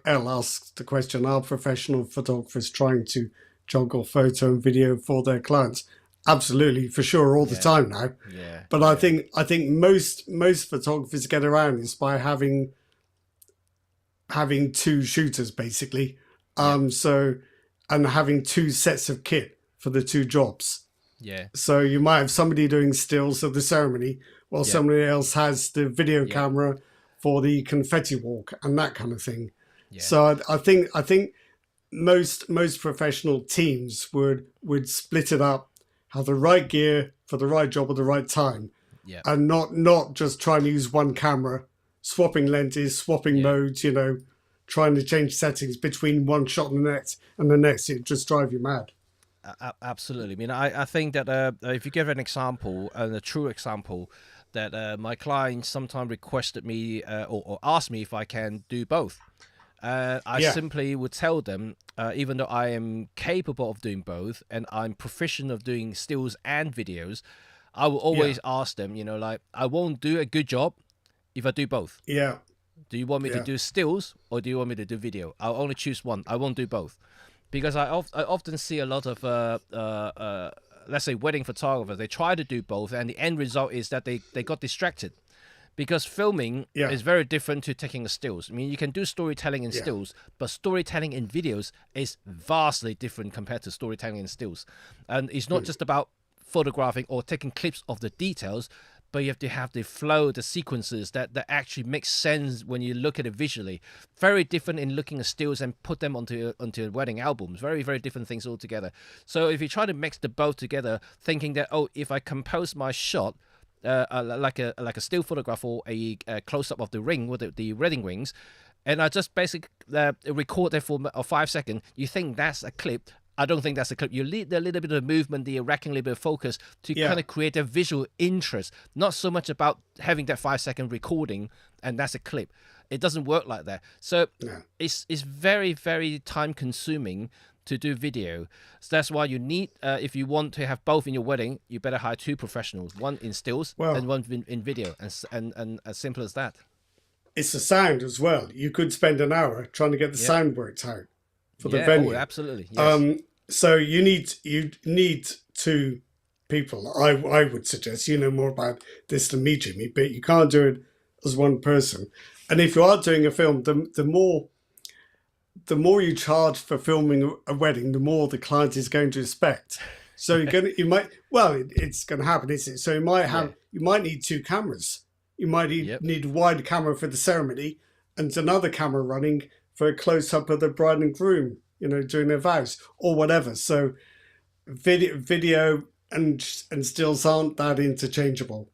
asked the question, are professional photographers trying to juggle photo and video for their clients? Absolutely, for sure, all the time now. Yeah. But I think most photographers get around this by having two shooters basically. And having two sets of kit for the two jobs. Yeah. So you might have somebody doing stills of the ceremony while somebody else has the video camera for the confetti walk and that kind of thing. Yeah. So I think most professional teams would split it up, have the right gear for the right job at the right time, and not just trying to use one camera, swapping lenses, swapping modes, trying to change settings between one shot and the next. It just drive you mad. Absolutely. I think that if you give an example, a true example, that my clients sometimes requested me or asked me if I can do both. I simply would tell them, even though I am capable of doing both and I'm proficient of doing stills and videos, I will always ask them, I won't do a good job if I do both. Yeah. Do you want me to do stills or do you want me to do video? I'll only choose one. I won't do both. Because I often see a lot of, let's say, wedding photographers, they try to do both, and the end result is that they got distracted. Because filming is very different to taking stills. You can do storytelling in stills, but storytelling in videos is vastly different compared to storytelling in stills. And it's not just about photographing or taking clips of the details, but you have to have the flow, the sequences that actually make sense when you look at it visually. Very different in looking at stills and put them onto wedding albums. Very, very different things altogether. So if you try to mix the both together, thinking that, if I compose my shot like a still photograph or a close-up of the ring with the wedding rings, and I just basically record it for 5 seconds, you think that's a clip. I don't think that's a clip. You need a little bit of movement, the racking a little bit of focus to kind of create a visual interest. Not so much about having that 5-second recording and that's a clip. It doesn't work like that. So it's very, very time consuming to do video. So that's why you need, if you want to have both in your wedding, you better hire two professionals, one in stills and one in video, and as simple as that. It's the sound as well. You could spend an hour trying to get the sound worked out for the venue. Oh, absolutely. Yes. So you need two people. I would suggest, you know more about this than me, Jimmy, but you can't do it as one person. And if you are doing a film, the more you charge for filming a wedding, the more the client is going to expect. So it's going to happen, isn't it? So you might need two cameras. You might need a wide camera for the ceremony and another camera running for a close up of the bride and groom, during their vows or whatever. So video and stills aren't that interchangeable.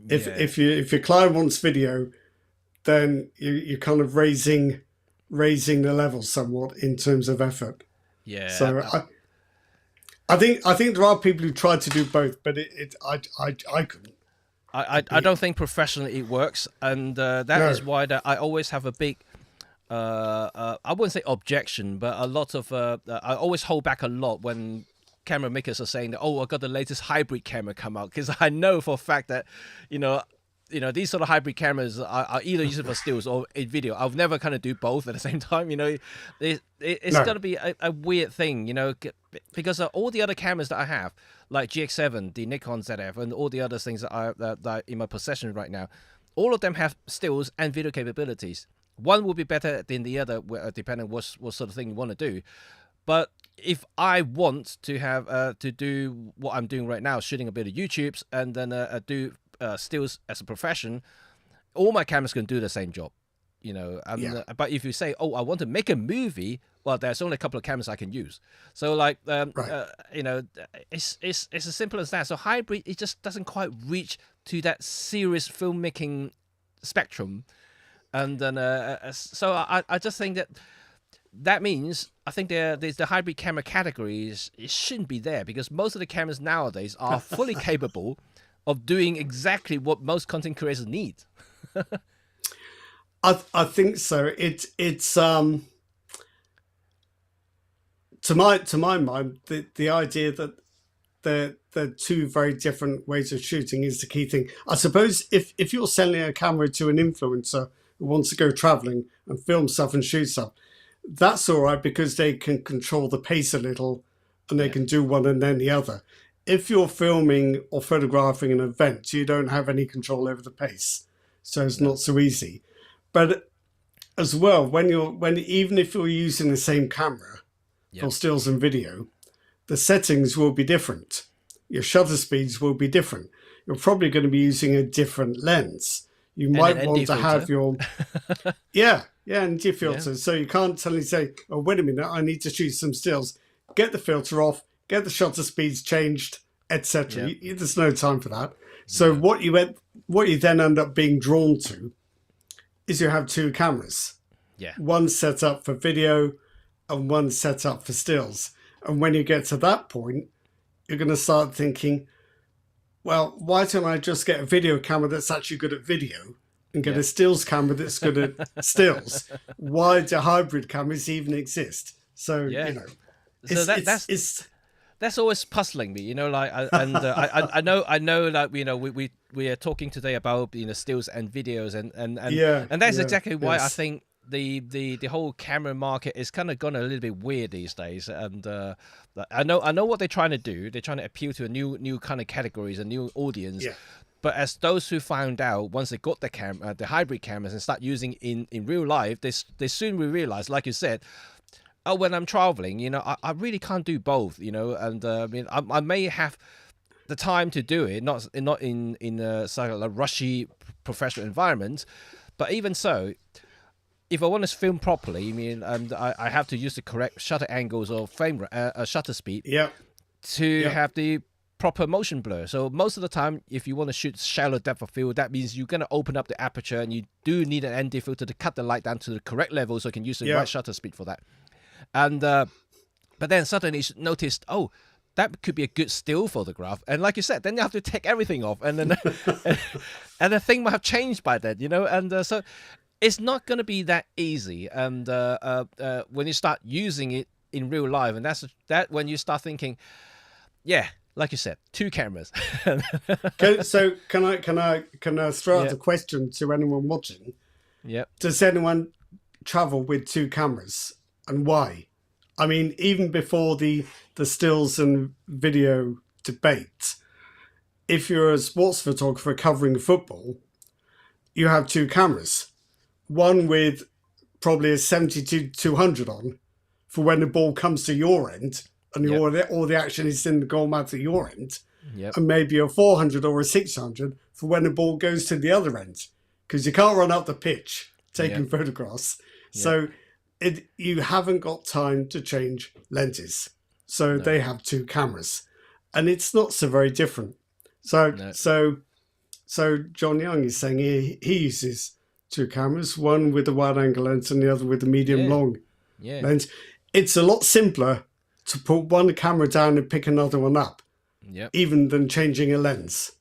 If your client wants video, then you're kind of raising the level somewhat in terms of effort. Yeah. So I think there are people who try to do both, but I couldn't. I don't think professionally it works, and that is why I always have a big I wouldn't say objection, but a lot of I always hold back a lot when camera makers are saying that, I got the latest hybrid camera come out, because I know for a fact that these sort of hybrid cameras are either used for stills or in video. I'll never kind of do both at the same time. It's going to be a weird thing, because all the other cameras that I have, like GX7, the Nikon ZF, and all the other things that are in my possession right now, all of them have stills and video capabilities. One will be better than the other, depending on what sort of thing you want to do. But if I want to have to do what I'm doing right now, shooting a bit of YouTubes, and then do stills as a profession, all my cameras can do the same job, but if you say, I want to make a movie, well, there's only a couple of cameras I can use. So it's as simple as that. So hybrid, it just doesn't quite reach to that serious filmmaking spectrum. And then so I just think that means I think there's the hybrid camera categories, it shouldn't be there, because most of the cameras nowadays are fully capable of doing exactly what most content creators need. I think so. It's to my mind, the idea that they're two very different ways of shooting is the key thing. I suppose if you're selling a camera to an influencer who wants to go traveling and film stuff and shoot stuff, that's all right, because they can control the pace a little and they can do one and then the other. If you're filming or photographing an event, you don't have any control over the pace, so it's not so easy. But as well, even if you're using the same camera for stills and video, the settings will be different. Your shutter speeds will be different. You're probably going to be using a different lens. You might want to have your ND filter. So you can't suddenly say, "Oh, wait a minute, I need to shoot some stills." Get the filter off, get the shutter speeds changed, etc. There's no time for that. So what you then end up being drawn to is you have two cameras. Yeah. One set up for video and one set up for stills. And when you get to that point, you're going to start thinking, well, why don't I just get a video camera that's actually good at video and get a stills camera that's good at stills? Why do hybrid cameras even exist? So, that's always puzzling me, I know, like, we are talking today about stills and videos, and that's exactly why I think the whole camera market is kind of gone a little bit weird these days. And I know what they're trying to do. They're trying to appeal to a new kind of categories, a new audience. Yeah. But as those who found out, once they got the hybrid cameras and start using in real life, they soon will realize, like you said, when I'm traveling, I really can't do both, and I may have the time to do it, not in a sort of a rushy professional environment, but even so, if I want to film properly, I have to use the correct shutter angles or frame shutter speed to have the proper motion blur. So most of the time, if you want to shoot shallow depth of field, that means you're going to open up the aperture, and you do need an ND filter to cut the light down to the correct level so you can use the right shutter speed for that. And but then suddenly you noticed, that could be a good still photograph, and like you said, then you have to take everything off, and then and the thing might have changed by then, and so it's not going to be that easy. And when you start using it in real life, and that when you start thinking, like you said, two cameras. So can I throw out the question to anyone watching? Does anyone travel with two cameras, and why? I mean, even before the stills and video debate, if you're a sports photographer covering football, you have two cameras. one with probably a 72-200 on for when the ball comes to your end and all the action is in the goal mouth at your end, and maybe a 400 or a 600 for when the ball goes to the other end, because you can't run up the pitch taking photographs. So you haven't got time to change lenses. So they have two cameras, and it's not so very different. So John Young is saying he uses two cameras, one with the wide angle lens and the other with the medium long lens. It's a lot simpler to put one camera down and pick another one up, even than changing a lens.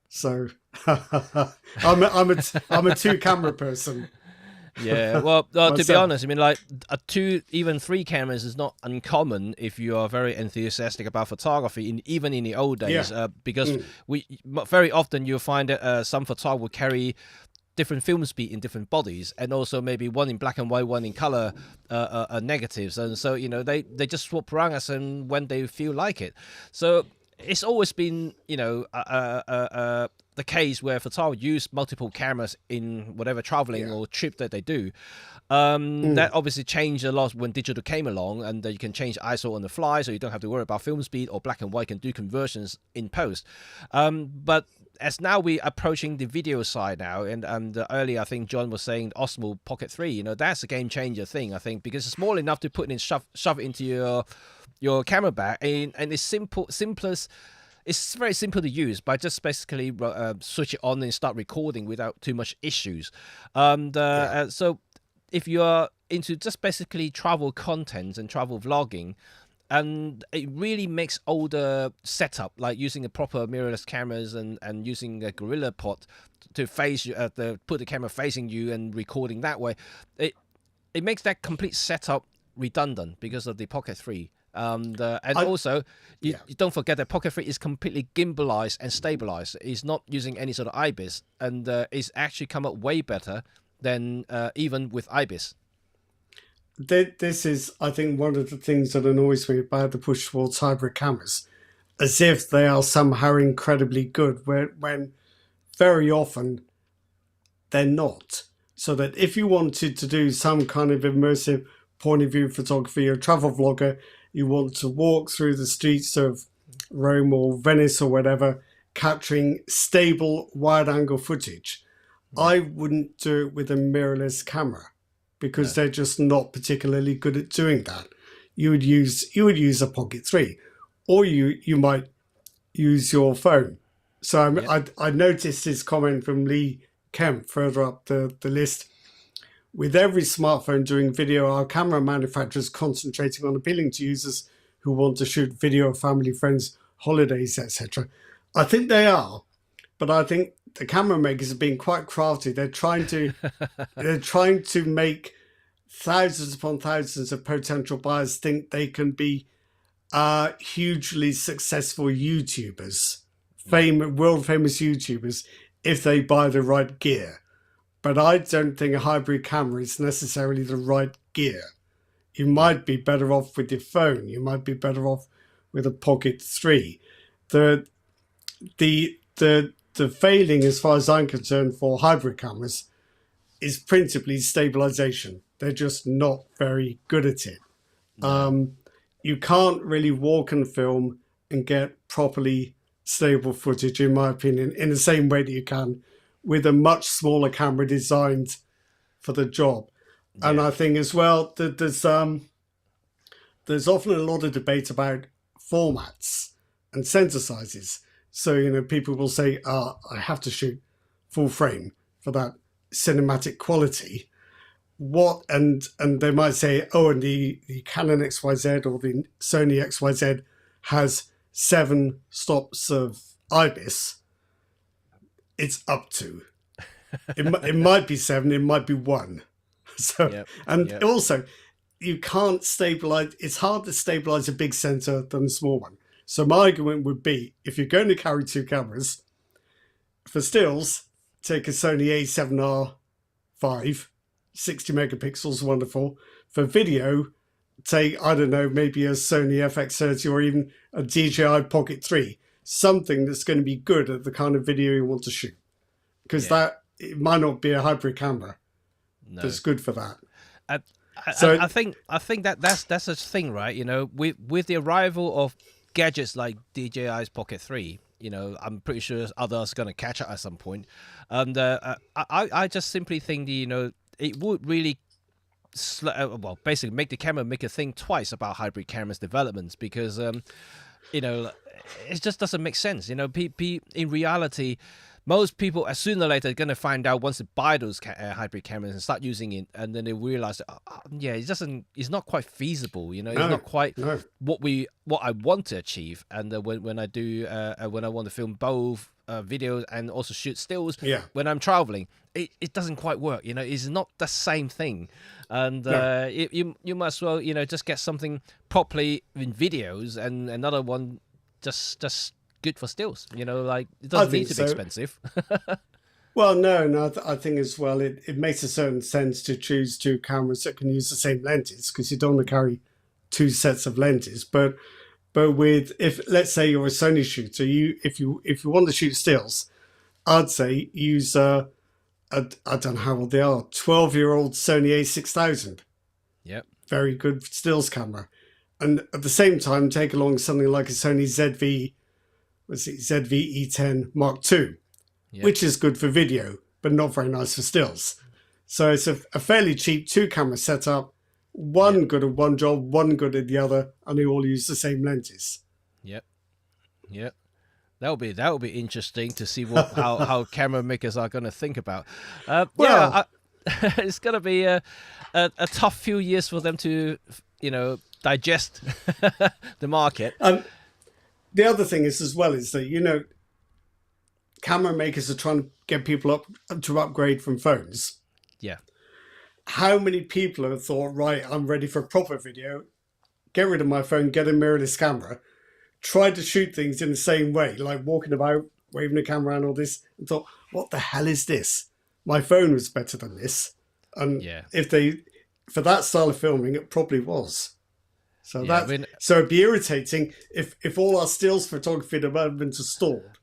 So I'm a two camera person. Yeah, well, to be honest, I mean, like two, even three cameras is not uncommon if you are very enthusiastic about photography, even in the old days, because very often you'll find that some photographer will carry different film speed in different bodies, and also maybe one in black and white, one in color negatives, and so they just swap around as and when they feel like it. So it's always been the case where photographers use multiple cameras in whatever traveling or trip that they do. That obviously changed a lot when digital came along, and you can change ISO on the fly, so you don't have to worry about film speed, or black and white can do conversions in post. But as now we're approaching the video side now, and earlier I think John was saying Osmo Pocket 3, that's a game changer thing, I think, because it's small enough to put in, shove it into your camera bag, and it's simplest. It's very simple to use, by just basically switch it on and start recording without too much issues. So if you're into just basically travel content and travel vlogging, and it really makes older setup, like using a proper mirrorless cameras and using a gorilla pod to face you, put the camera facing you and recording that way, it makes that complete setup redundant because of the Pocket 3. Also, you don't forget that Pocket 3 is completely gimbalized and stabilized. It's not using any sort of IBIS, and it's actually come up way better than even with IBIS. This is, I think, one of the things that annoys me about the push towards hybrid cameras, as if they are somehow incredibly good, when very often they're not. So that if you wanted to do some kind of immersive point of view photography, you're a travel vlogger, you want to walk through the streets of Rome or Venice or whatever, capturing stable wide angle footage, I wouldn't do it with a mirrorless camera, because they're just not particularly good at doing that. You would use a Pocket 3, or you might use your phone. So I noticed his comment from Lee Kemp further up the list. With every smartphone doing video, our camera manufacturers concentrating on appealing to users who want to shoot video of family, friends, holidays, etc. I think they are, but I think the camera makers have been quite crafty. They're trying to make thousands upon thousands of potential buyers think they can be hugely successful YouTubers, world famous YouTubers, if they buy the right gear. But I don't think a hybrid camera is necessarily the right gear. You might be better off with your phone. You might be better off with a Pocket 3. The failing, as far as I'm concerned, for hybrid cameras is principally stabilization. They're just not very good at it. You can't really walk and film and get properly stable footage, in my opinion, in the same way that you can with a much smaller camera designed for the job. And I think as well that there's often a lot of debate about formats and sensor sizes. So, people will say, I have to shoot full frame for that cinematic quality. And they might say, and the Canon XYZ or the Sony XYZ has 7 stops of IBIS. It's up to. It might be 7, it might be 1. So also, you can't stabilize. It's hard to stabilize a big sensor than a small one. So my argument would be, if you're going to carry 2 cameras, for stills, take a Sony A7R5, 60 megapixels, wonderful. For video, take, I don't know, maybe a Sony FX30 or even a DJI Pocket 3, something that's going to be good at the kind of video you want to shoot. Because it might not be a hybrid camera, No. that's good for that. I, So I think that's a thing, right? You know, with the arrival of gadgets like DJI's Pocket 3, you know, I'm pretty sure others are going to catch up at some point. And I just simply think, you know, it would really well, basically make the camera maker think twice about hybrid cameras developments, because you know, it just doesn't make sense. You know, in reality, most people, as sooner or later, are going to find out once they buy those hybrid cameras and start using it, and then they realize, yeah, it's not quite feasible. You know, it's not quite what I want to achieve. And when I want to film both videos and also shoot stills, when I'm traveling, it doesn't quite work. You know, it's not the same thing. And you might as well, you know, just get something properly in videos and another one just good for stills. You know, like, it doesn't need to be expensive. Well, no, I think as well it makes a certain sense to choose two cameras that can use the same lenses, because you don't want to carry two sets of lenses. But if let's say you're a Sony shooter, if you want to shoot stills, I'd say use I don't know how old they are, 12-year-old Sony A6000. Yep. Very good stills camera. And at the same time, take along something like a Sony ZV-E10 Mark II, which is good for video, but not very nice for stills. So it's a fairly cheap two-camera setup, one good at one job, one good at the other, and they all use the same lenses. Yep. That would be interesting to see how camera makers are going to think about. It's going to be a tough few years for them to, you know, digest the market. The other thing is as well is that, you know, camera makers are trying to get people up to upgrade from phones. Yeah. How many people have thought, right, I'm ready for proper video, get rid of my phone, get a mirrorless camera, tried to shoot things in the same way, like walking about, waving the camera and all this, and thought, what the hell is this? My phone was better than this. And for that style of filming, it probably was. So it'd be irritating if all our stills photography development are stalled,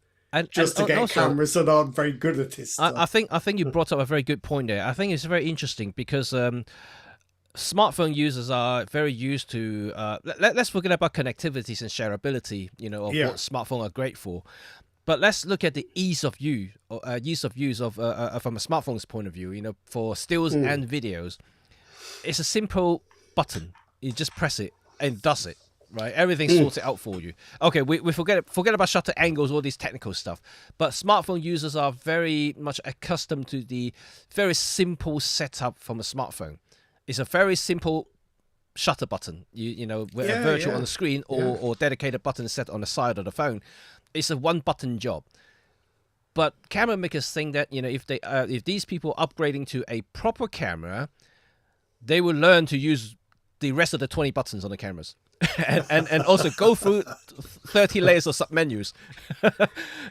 just to get also, cameras that aren't very good at this stuff. I think you brought up a very good point there. I think it's very interesting because smartphone users are very used to. Let's forget about connectivities and shareability. You know, of what smartphones are great for. But let's look at the ease of use from a smartphone's point of view. You know, for stills and videos, it's a simple button. You just press it and it does it, right? Everything sorts it out for you. Okay, we forget about shutter angles, all this technical stuff. But smartphone users are very much accustomed to the very simple setup from a smartphone. It's a very simple shutter button, you know, a virtual on the screen or dedicated button set on the side of the phone. It's a one-button job. But camera makers think that, you know, if these people upgrading to a proper camera, they will learn to use the rest of the 20 buttons on the cameras and also go through 30 layers of submenus.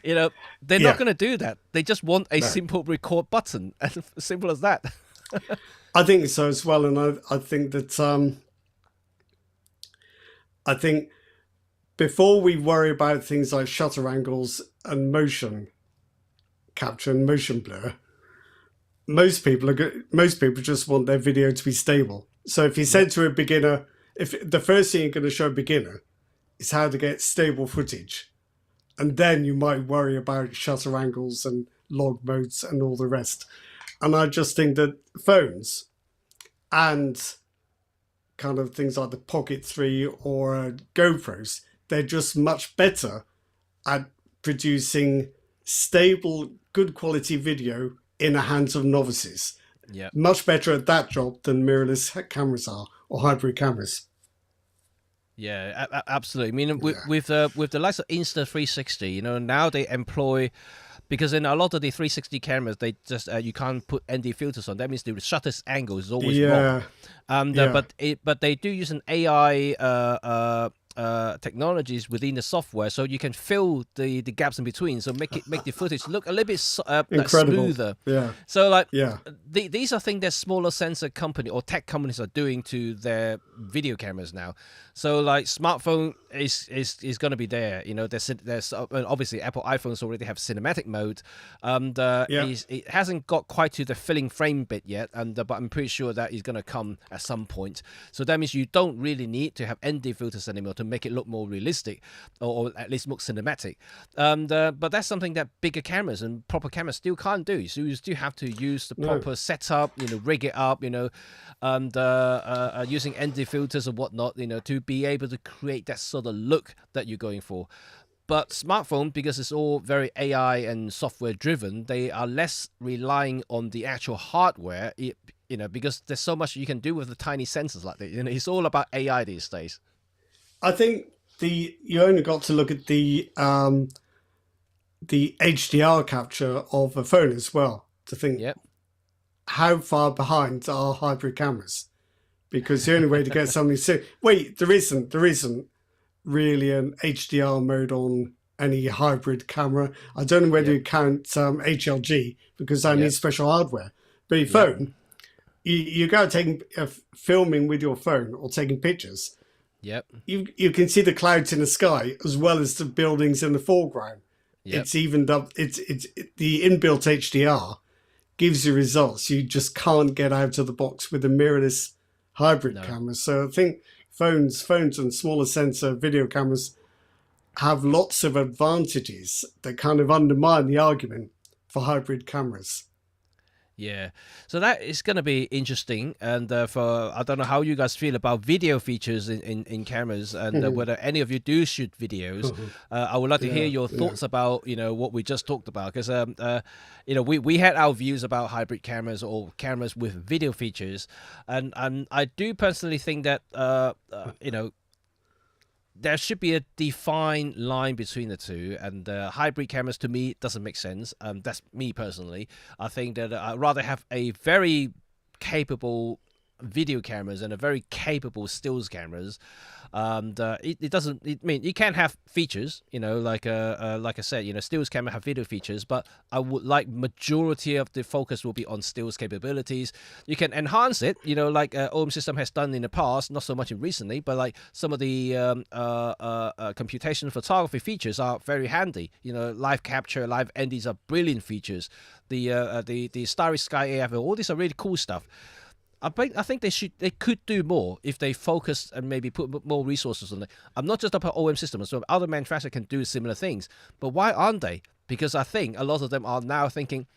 You know, they're not going to do that. They just want a simple record button, as simple as that. I think so as well. And I think that I think before we worry about things like shutter angles and motion capture and motion blur, most people just want their video to be stable. So if you said to a beginner, if the first thing you're going to show a beginner is how to get stable footage, and then you might worry about shutter angles and log modes and all the rest. And I just think that phones and kind of things like the Pocket 3 or GoPros, they're just much better at producing stable, good quality video in the hands of novices. Yeah, much better at that job than mirrorless cameras are or hybrid cameras. Yeah, absolutely. I mean, with the likes of Insta360, you know, now they employ, because in a lot of the 360 cameras, they just you can't put ND filters on. That means the shutter angle is always wrong. But they do use an AI technologies within the software, so you can fill the gaps in between, so make the footage look a little bit like smoother. Yeah. So like Yeah. these are things that smaller sensor company or tech companies are doing to their video cameras now. So like smartphone is going to be there. You know, there's obviously Apple iPhones already have cinematic mode, and it hasn't got quite to the filling frame bit yet. And but I'm pretty sure that is going to come at some point. So that means you don't really need to have ND filters anymore to make it look more realistic, or at least look cinematic. But that's something that bigger cameras and proper cameras still can't do. So you still have to use the proper setup, you know, rig it up, you know, and using ND filters and whatnot, you know, to be able to create that sort of look that you're going for. But smartphone, because it's all very AI and software driven, they are less relying on the actual hardware, you know, because there's so much you can do with the tiny sensors like that. You know, it's all about AI these days. I think you only got to look at the HDR capture of a phone as well to think how far behind are hybrid cameras, because the only way to get something there isn't really an HDR mode on any hybrid camera. I don't know whether you count HLG, because I need special hardware. But your phone, you go taking filming with your phone or taking pictures. Yep. You can see the clouds in the sky as well as the buildings in the foreground. It's evened up. It's the inbuilt HDR gives you results you just can't get out of the box with a mirrorless hybrid camera. So I think phones and smaller sensor video cameras have lots of advantages that kind of undermine the argument for hybrid cameras. Yeah, so that is going to be interesting, and I don't know how you guys feel about video features in cameras, and whether any of you do shoot videos. I would like to hear your thoughts about, you know, what we just talked about, because you know, we had our views about hybrid cameras or cameras with video features, and I do personally think that you know, there should be a defined line between the two, and hybrid cameras to me doesn't make sense. That's me personally. I think that I'd rather have a very capable video cameras and a very capable stills cameras. And it doesn't. I mean, you can have features, you know, like I said, you know, stills camera have video features, but I would like majority of the focus will be on stills capabilities. You can enhance it, you know, like OM System has done in the past, not so much in recently, but like some of the computational photography features are very handy. You know, live capture, live NDs are brilliant features. The Starry Sky AF, all these are really cool stuff. I think they could do more if they focus and maybe put more resources on it. I'm not just about OM systems, so other manufacturers can do similar things. But why aren't they? Because I think a lot of them are now thinking,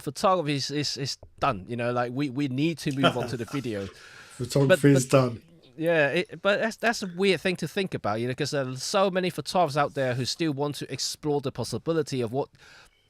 photography is done. You know, like we need to move on to the video. Photography is done. Yeah, but that's a weird thing to think about, you know, because there are so many photographers out there who still want to explore the possibility of what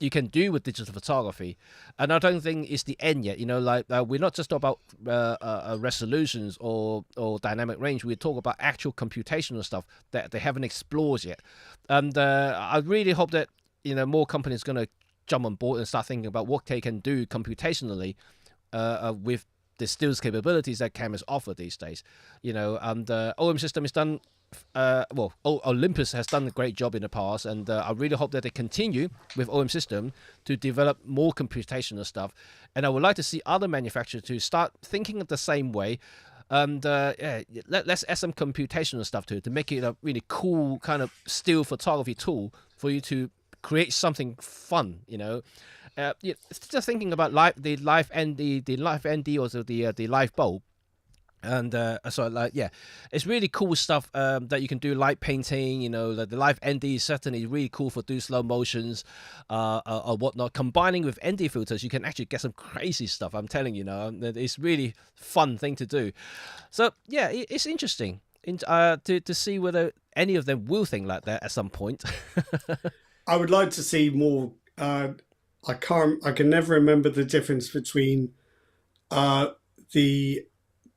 you can do with digital photography, and I don't think it's the end yet. You know, like we're not just talking about resolutions or dynamic range. We talk about actual computational stuff that they haven't explored yet, and I really hope that, you know, more companies are going to jump on board and start thinking about what they can do computationally with the stills capabilities that cameras offer these days. You know, and OM System is done. Well, Olympus has done a great job in the past, and I really hope that they continue with OM System to develop more computational stuff. And I would like to see other manufacturers to start thinking of the same way. And let's add some computational stuff to it to make it a really cool kind of still photography tool for you to create something fun. You know, just thinking about the live ND or the live bulb. And it's really cool stuff that you can do, light painting. You know, the live ND is certainly really cool for do slow motions or whatnot. Combining with ND filters, you can actually get some crazy stuff. I'm telling you, it's really fun thing to do. So yeah, it's interesting to see whether any of them will think like that at some point. I would like to see more. I can never remember the difference between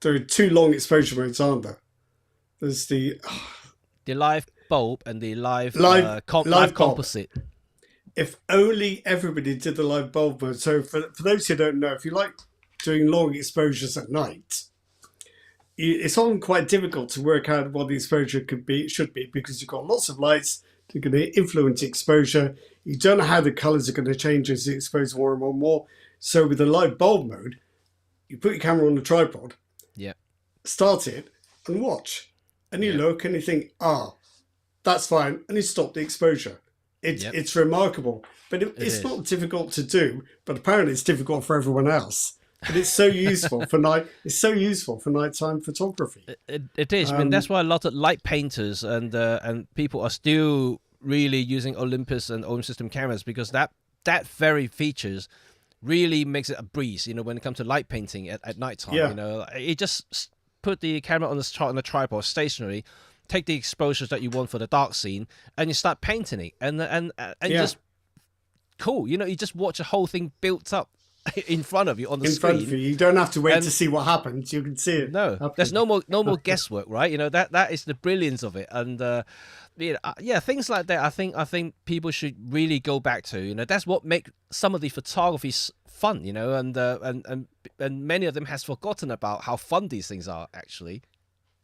there are two long exposure modes, aren't there? There's the live bulb and the live composite. If only everybody did the live bulb mode. So for those who don't know, if you like doing long exposures at night, it's often quite difficult to work out what the exposure should be, because you've got lots of lights that are going to influence exposure. You don't know how the colors are going to change as you expose more and more and more. So with the light bulb mode, you put your camera on the tripod, yeah, start it, and watch. And you look and you think, that's fine. And you stop the exposure. It's remarkable. But it's not difficult to do, but apparently it's difficult for everyone else. But it's so useful for nighttime photography. It is. I mean, that's why a lot of light painters and people are still really using Olympus and Ohm system cameras, because that very features really makes it a breeze. You know, when it comes to light painting at nighttime, you know, it just put the camera on the tripod stationary, take the exposures that you want for the dark scene, and you start painting it, and just cool. You know, you just watch the whole thing built up in front of you on the screen. In front of you. You don't have to wait to see what happens. You can see it. No, happen. There's no more guesswork, right? You know, that is the brilliance of it. And things like that. I think people should really go back to. You know, that's what makes some of the photography fun. You know, and many of them has forgotten about how fun these things are actually.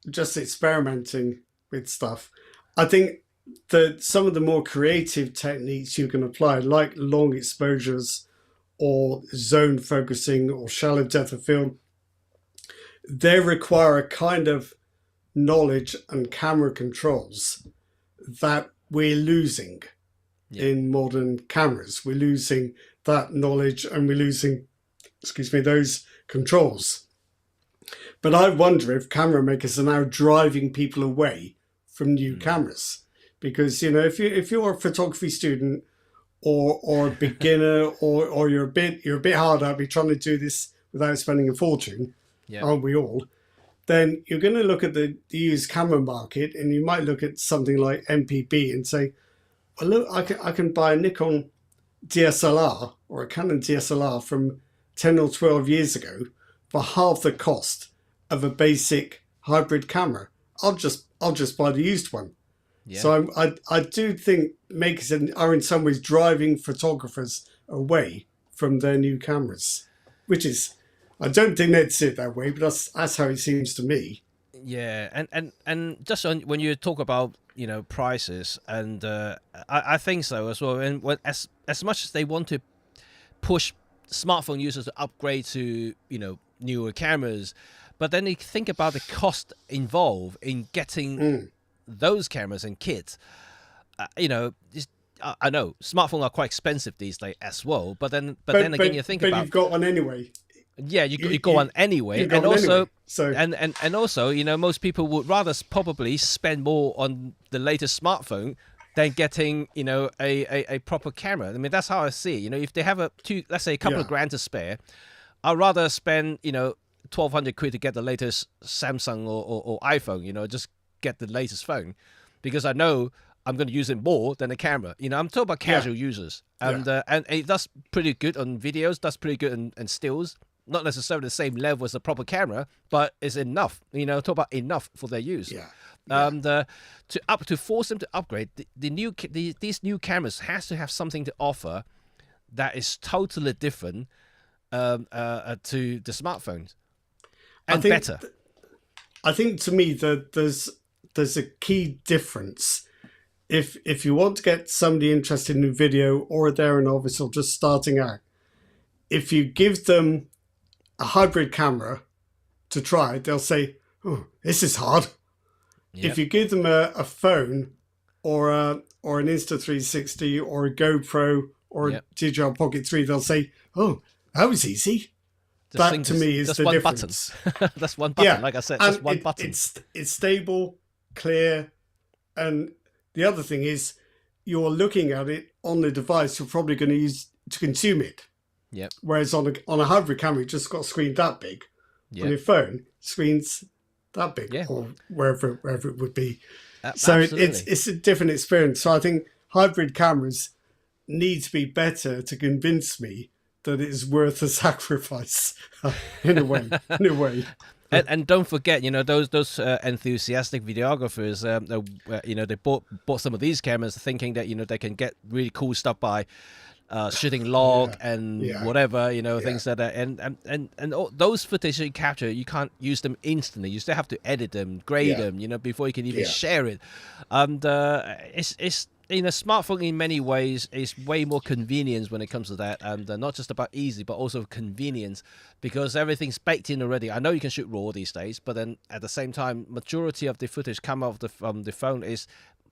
Just experimenting with stuff. I think that some of the more creative techniques you can apply, like long exposures, or zone focusing, or shallow depth of field, they require a kind of knowledge and camera controls that we're losing in modern cameras. We're losing that knowledge, and we're losing, those controls. But I wonder if camera makers are now driving people away from new cameras, because, you know, if you're a photography student, or a beginner, or you're a bit hard up, you're trying to do this without spending a fortune, aren't we all? Then you're going to look at the used camera market, and you might look at something like MPB and say, well, look, I can buy a Nikon DSLR or a Canon DSLR from 10 or 12 years ago for half the cost of a basic hybrid camera. I'll just buy the used one. Yeah. So I do think makers are in some ways driving photographers away from their new cameras, which is, I don't think they'd see it that way, but that's how it seems to me. Yeah, and just when you talk about, you know, prices, and I think so as well. And as much as they want to push smartphone users to upgrade to, you know, newer cameras, but then they think about the cost involved in getting those cameras and kits. You know, I know smartphones are quite expensive these days as well, but then again you think about, you've got one anyway. Yeah, you go on anyway, and also and also, you know, most people would rather probably spend more on the latest smartphone than getting, you know, a proper camera. I mean, that's how I see it. You know, if they have let's say a couple of grand to spare, I'd rather spend, you know, 1,200 quid to get the latest Samsung or iPhone. You know, just get the latest phone, because I know I'm going to use it more than a camera. You know, I'm talking about casual users, and it does pretty good on videos, does pretty good in stills. Not necessarily the same level as a proper camera, but it's enough. You know, talk about enough for their use. To force them to upgrade, these new cameras has to have something to offer that is totally different to the smartphones, and better. I think to me that there's a key difference. If you want to get somebody interested in video, or they're a novice or just starting out, if you give them a hybrid camera to try, they'll say, "Oh, this is hard." Yep. If you give them a phone or an Insta360 or a GoPro or a DJI Pocket 3, they'll say, "Oh, that was easy." That to me is the difference. That's one button. Like I said, just one button. It's stable, clear, and the other thing is, you're looking at it on the device you're probably going to use to consume it. Yep. Whereas on a hybrid camera, you just got a screen that big. Yep. On your phone, screens that big, or wherever it would be. So it's a different experience. So I think hybrid cameras need to be better to convince me that it is worth the sacrifice in a way. And don't forget, you know, those enthusiastic videographers, you know, they bought some of these cameras thinking that, you know, they can get really cool stuff by shooting log Yeah. and Yeah. whatever, Yeah. things like that. And all those footage you capture, you can't use them instantly. You still have to edit them, grade Yeah. them, before you can even Yeah. share it. And it's in a smartphone in many ways is way more convenience when it comes to that, and not just about easy, but also convenience, because everything's baked in already. I know you can shoot RAW these days, but then at the same time, majority of the footage come off from the phone is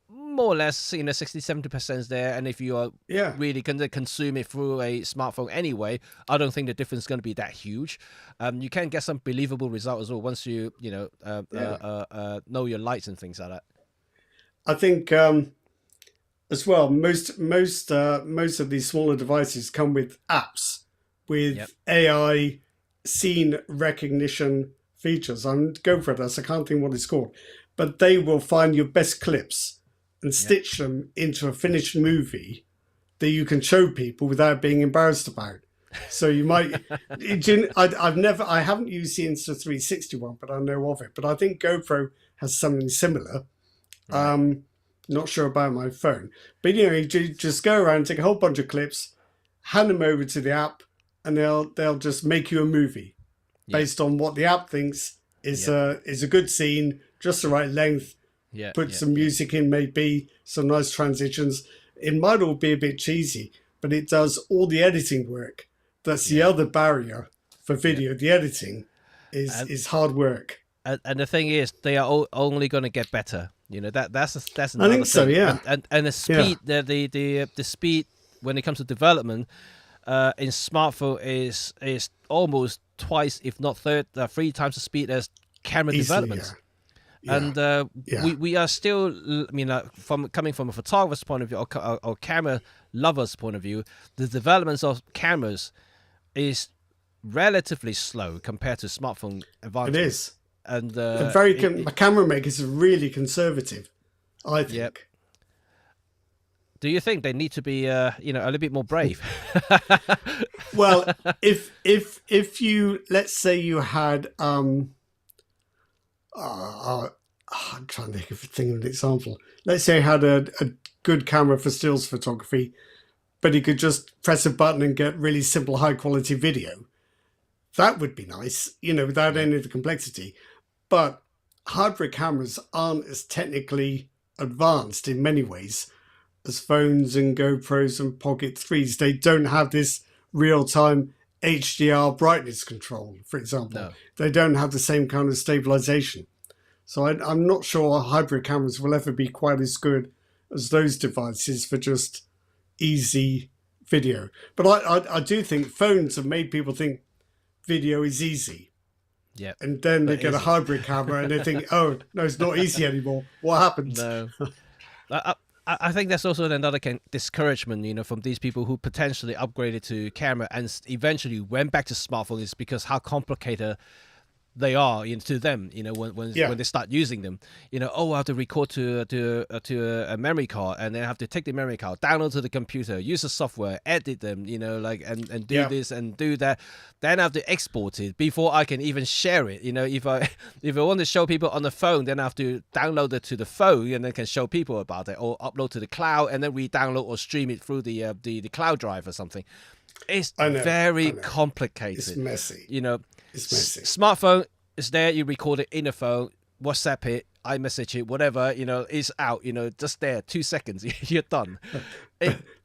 more or less 60-70% is there, and if you are really going to consume it through a smartphone anyway, I don't think the difference is going to be that huge. You can get some believable result as well once you know your lights and things like that. I think as well, most of these smaller devices come with apps with AI scene recognition features. I'm going for this. I can't think what it's called, but they will find your best clips and stitch them into a finished movie that you can show people without being embarrassed about. So you might, I haven't used the Insta360 one, but I know of it. But I think GoPro has something similar. Right. Not sure about my phone, but you just go around, take a whole bunch of clips, hand them over to the app, and they'll just make you a movie based on what the app thinks is a good scene, just the right length. Put some music in, maybe some nice transitions. It might all be a bit cheesy, but it does all the editing work. That's the other barrier for video. The editing is hard work. And the thing is, they are only going to get better. That's another I think so, thing. yeah. And the speed, the speed when it comes to development in smartphone is almost twice, if not three times the speed as camera development. And we are still, coming from a photographer's point of view or camera lover's point of view, the developments of cameras is relatively slow compared to smartphone advancement. It is. And camera makers are really conservative, I think. Yep. Do you think they need to be, a little bit more brave? Well, if you, let's say you had, I'm trying to think of an example. Let's say you had a good camera for stills photography, but you could just press a button and get really simple, high quality video. That would be nice, without any of the complexity. But hardware cameras aren't as technically advanced in many ways as phones and GoPros and Pocket 3s. They don't have this real-time HDR brightness control, for example. No. They don't have the same kind of stabilization. So I'm not sure hybrid cameras will ever be quite as good as those devices for just easy video. But I do think phones have made people think video is easy. Yeah. And then they get a hybrid camera and they think, oh, no, it's not easy anymore. What happened? No. I think that's also another discouragement, from these people who potentially upgraded to camera and eventually went back to smartphones because how complicated they are to them, when they start using them. I have to record to a memory card, and then I have to take the memory card, download to the computer, use the software, edit them, and do this and do that. Then I have to export it before I can even share it. If I want to show people on the phone, then I have to download it to the phone and then can show people about it, or upload to the cloud and then re-download or stream it through the cloud drive or something. It's very complicated. It's messy. It's messy. Smartphone is there. You record it in a phone, WhatsApp it, iMessage it, whatever. It's out. Just there, 2 seconds, you're done.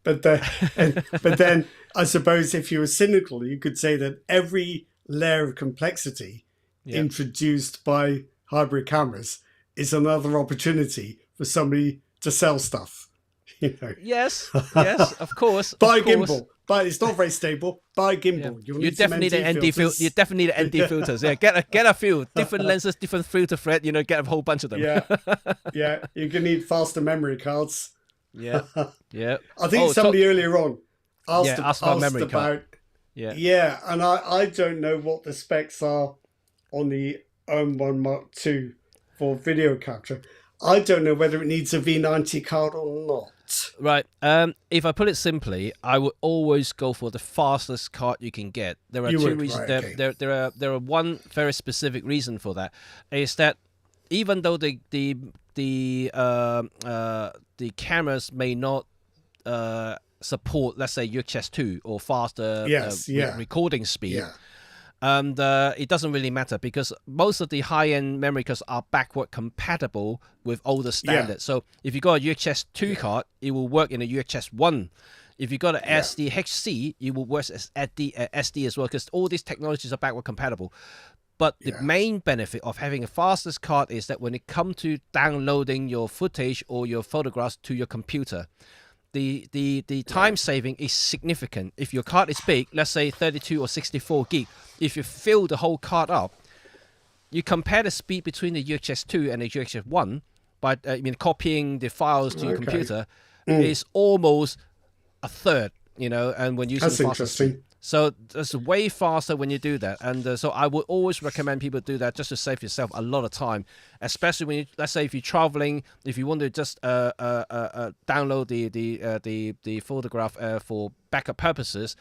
But then I suppose if you were cynical, you could say that every layer of complexity introduced by hybrid cameras is another opportunity for somebody to sell stuff. Yes, of course. Buy a gimbal. But it's not very stable. Buy a gimbal. Yeah. You definitely need an ND filter. You definitely need ND filters. Yeah, get a few different lenses, different filter thread. Get a whole bunch of them. Yeah. You're gonna need faster memory cards. Yeah. I think somebody earlier on asked about memory card. Yeah, and I don't know what the specs are on the M1 Mark II for video capture. I don't know whether it needs a V90 card or not. Right. If I put it simply, I would always go for the fastest card you can get. There are two reasons. Right, okay. There are one very specific reason for that. Is that even though the cameras may not support, let's say, UHS-2 or faster recording speed. Yeah. And it doesn't really matter because most of the high-end memory cards are backward compatible with older standards. So if you got a UHS-2 card, it will work in a UHS-1. If you got an SDHC, it will work as SD as well, because all these technologies are backward compatible. But the main benefit of having a fastest card is that when it comes to downloading your footage or your photographs to your computer, the time saving is significant. If your card is big, let's say 32 or 64 gig, if you fill the whole card up, you compare the speed between the UHS-2 and the UHS-1 by copying the files to your computer is almost a third, and when using that's interesting. So it's way faster when you do that. And so I would always recommend people do that just to save yourself a lot of time, especially when let's say if you're traveling, if you want to just download the photograph for backup purposes,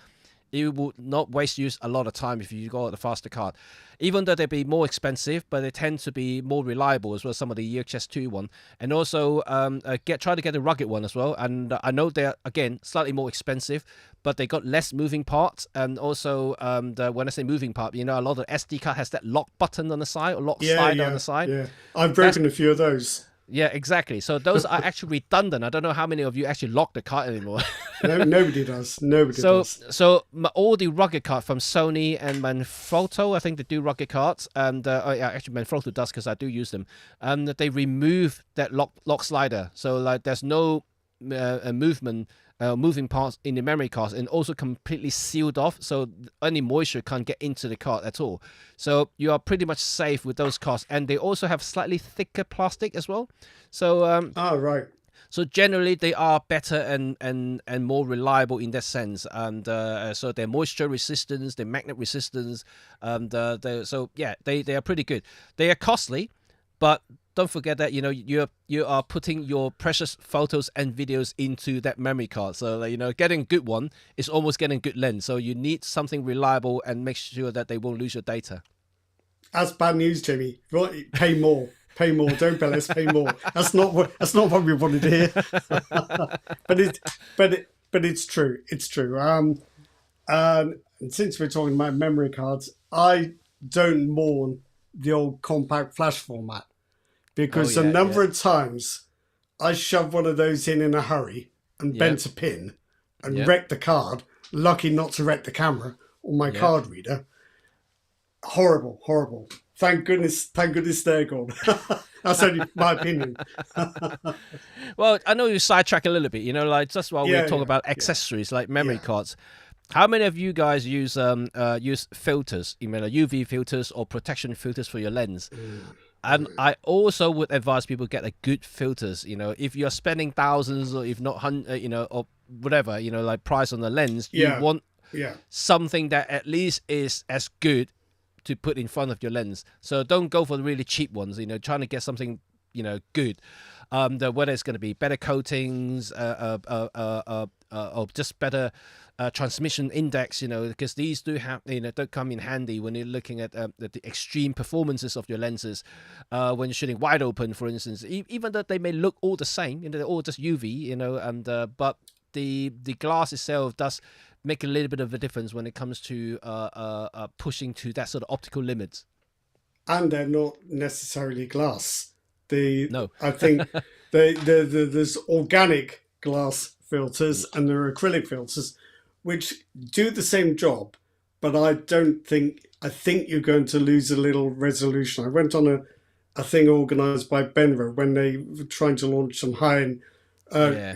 it would not waste you a lot of time if you got the faster card. Even though they'd be more expensive, but they tend to be more reliable as well, some of the UHS-2 one. And also try to get a rugged one as well. And I know they're, again, slightly more expensive, but they got less moving parts. And also, when I say moving part, a lot of the SD card has that lock button on the side or lock slider on the side. Yeah, I've broken a few of those. Yeah, exactly. So those are actually redundant. I don't know how many of you actually lock the card anymore. No, nobody does. Nobody does. So all the rugged cards from Sony and Manfrotto, I think they do rugged cards. And actually Manfrotto does because I do use them. And they remove that lock slider. So like there's no moving parts in the memory cards, and also completely sealed off, so any moisture can't get into the card at all. So you are pretty much safe with those cards, and they also have slightly thicker plastic as well. So right. So generally they are better and more reliable in that sense, and so they're moisture resistance, they're magnet resistance, and they are pretty good. They are costly, but don't forget that you are putting your precious photos and videos into that memory card. So getting a good one is almost getting a good lens. So you need something reliable and make sure that they won't lose your data. That's bad news, Jimmy. Pay more. Pay more. Don't bill us. Pay more. That's not what we wanted to hear. but it's true. It's true. And since we're talking about memory cards, I don't mourn the old compact flash format. Because a number of times I shoved one of those in a hurry and bent a pin and wrecked the card. Lucky not to wreck the camera or my card reader. Horrible, horrible. Thank goodness they're gone. That's only my opinion. Well, I know you sidetrack a little bit, like just while we're talking about accessories like memory cards. How many of you guys use filters, UV filters or protection filters for your lens? And I also would advise people get a good filters. If you're spending thousands, or if not or whatever, like price on the lens, you want something that at least is as good to put in front of your lens. So don't go for the really cheap ones. Trying to get something good. Whether it's going to be better coatings, or just better transmission index, because these do have, don't come in handy when you're looking at the extreme performances of your lenses. When you're shooting wide open, for instance, even though they may look all the same, they're all just UV, and but the glass itself does make a little bit of a difference when it comes to pushing to that sort of optical limits. And they're not necessarily glass. No. I think there's organic glass filters and there are acrylic filters which do the same job, but I think you're going to lose a little resolution. I went on a thing organised by Benra when they were trying to launch some high-end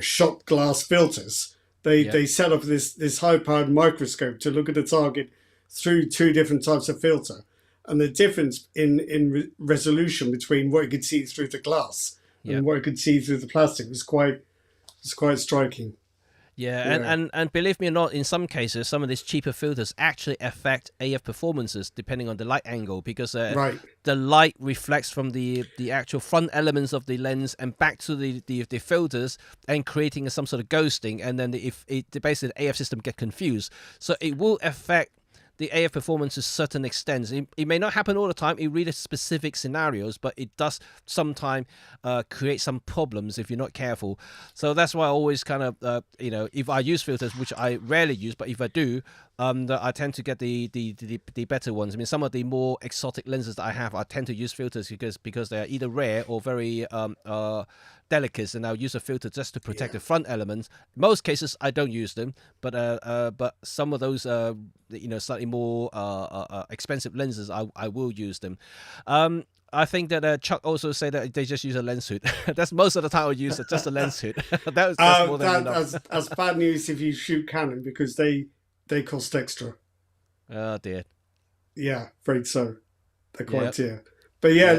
shot glass filters. They set up this high-powered microscope to look at a target through two different types of filter. And the difference in resolution between what you could see through the glass and what you could see through the plastic was quite striking. And believe me or not, in some cases, some of these cheaper filters actually affect AF performances depending on the light angle, because the light reflects from the actual front elements of the lens and back to the filters and creating some sort of ghosting, and then basically the AF system get confused. So it will affect the AF performance to certain extents. It may not happen all the time. It really specific scenarios, but it does sometimes create some problems if you're not careful. So that's why I always kind of, if I use filters, which I rarely use, but if I do, I tend to get the better ones. I mean, some of the more exotic lenses that I have, I tend to use filters because they are either rare or very delicate, and I'll use a filter just to protect the front elements. In most cases, I don't use them, but some of those slightly more expensive lenses, I will use them. I think that Chuck also said that they just use a lens hood. That's most of the time I use just a lens hood. that's more than enough. That's bad news if you shoot Canon, because they cost extra. Oh dear. Yeah, afraid so. They're quite dear. But yeah,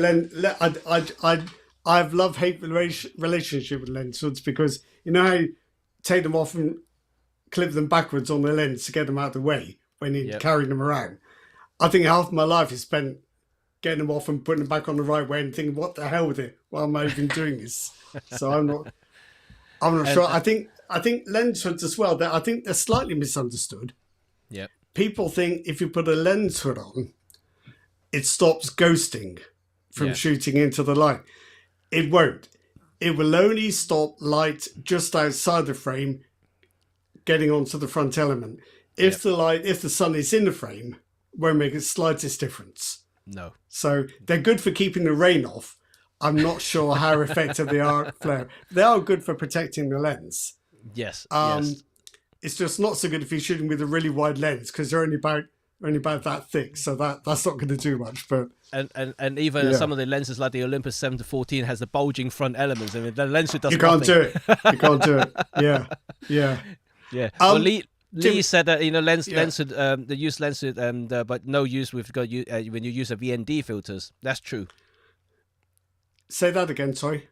I've love-hate relationship with lens hoods, because you know how you take them off and clip them backwards on the lens to get them out of the way when you're carrying them around. I think half my life is spent getting them off and putting them back on the right way and thinking, what the hell with it? Why am I even doing this? So I'm not sure. I think lens hoods as well, I think they're slightly misunderstood. Yep. People think if you put a lens hood on, it stops ghosting from shooting into the light. It won't. It will only stop light just outside the frame getting onto the front element. If the sun is in the frame, it won't make the slightest difference. No. So they're good for keeping the rain off. I'm not sure how effective they are at flare. They are good for protecting the lens. Yes. It's just not so good if you're shooting with a really wide lens, because they're only about that thick. So that's not going to do much. But and even some of the lenses like the Olympus 7-14 has the bulging front elements. I mean, the lens hood does You can't nothing. do it. You can't do it. Yeah. Yeah. Well, Lee said that lens hood, they use lens hood, but no use when you use a VND filters. That's true. Say that again. Sorry.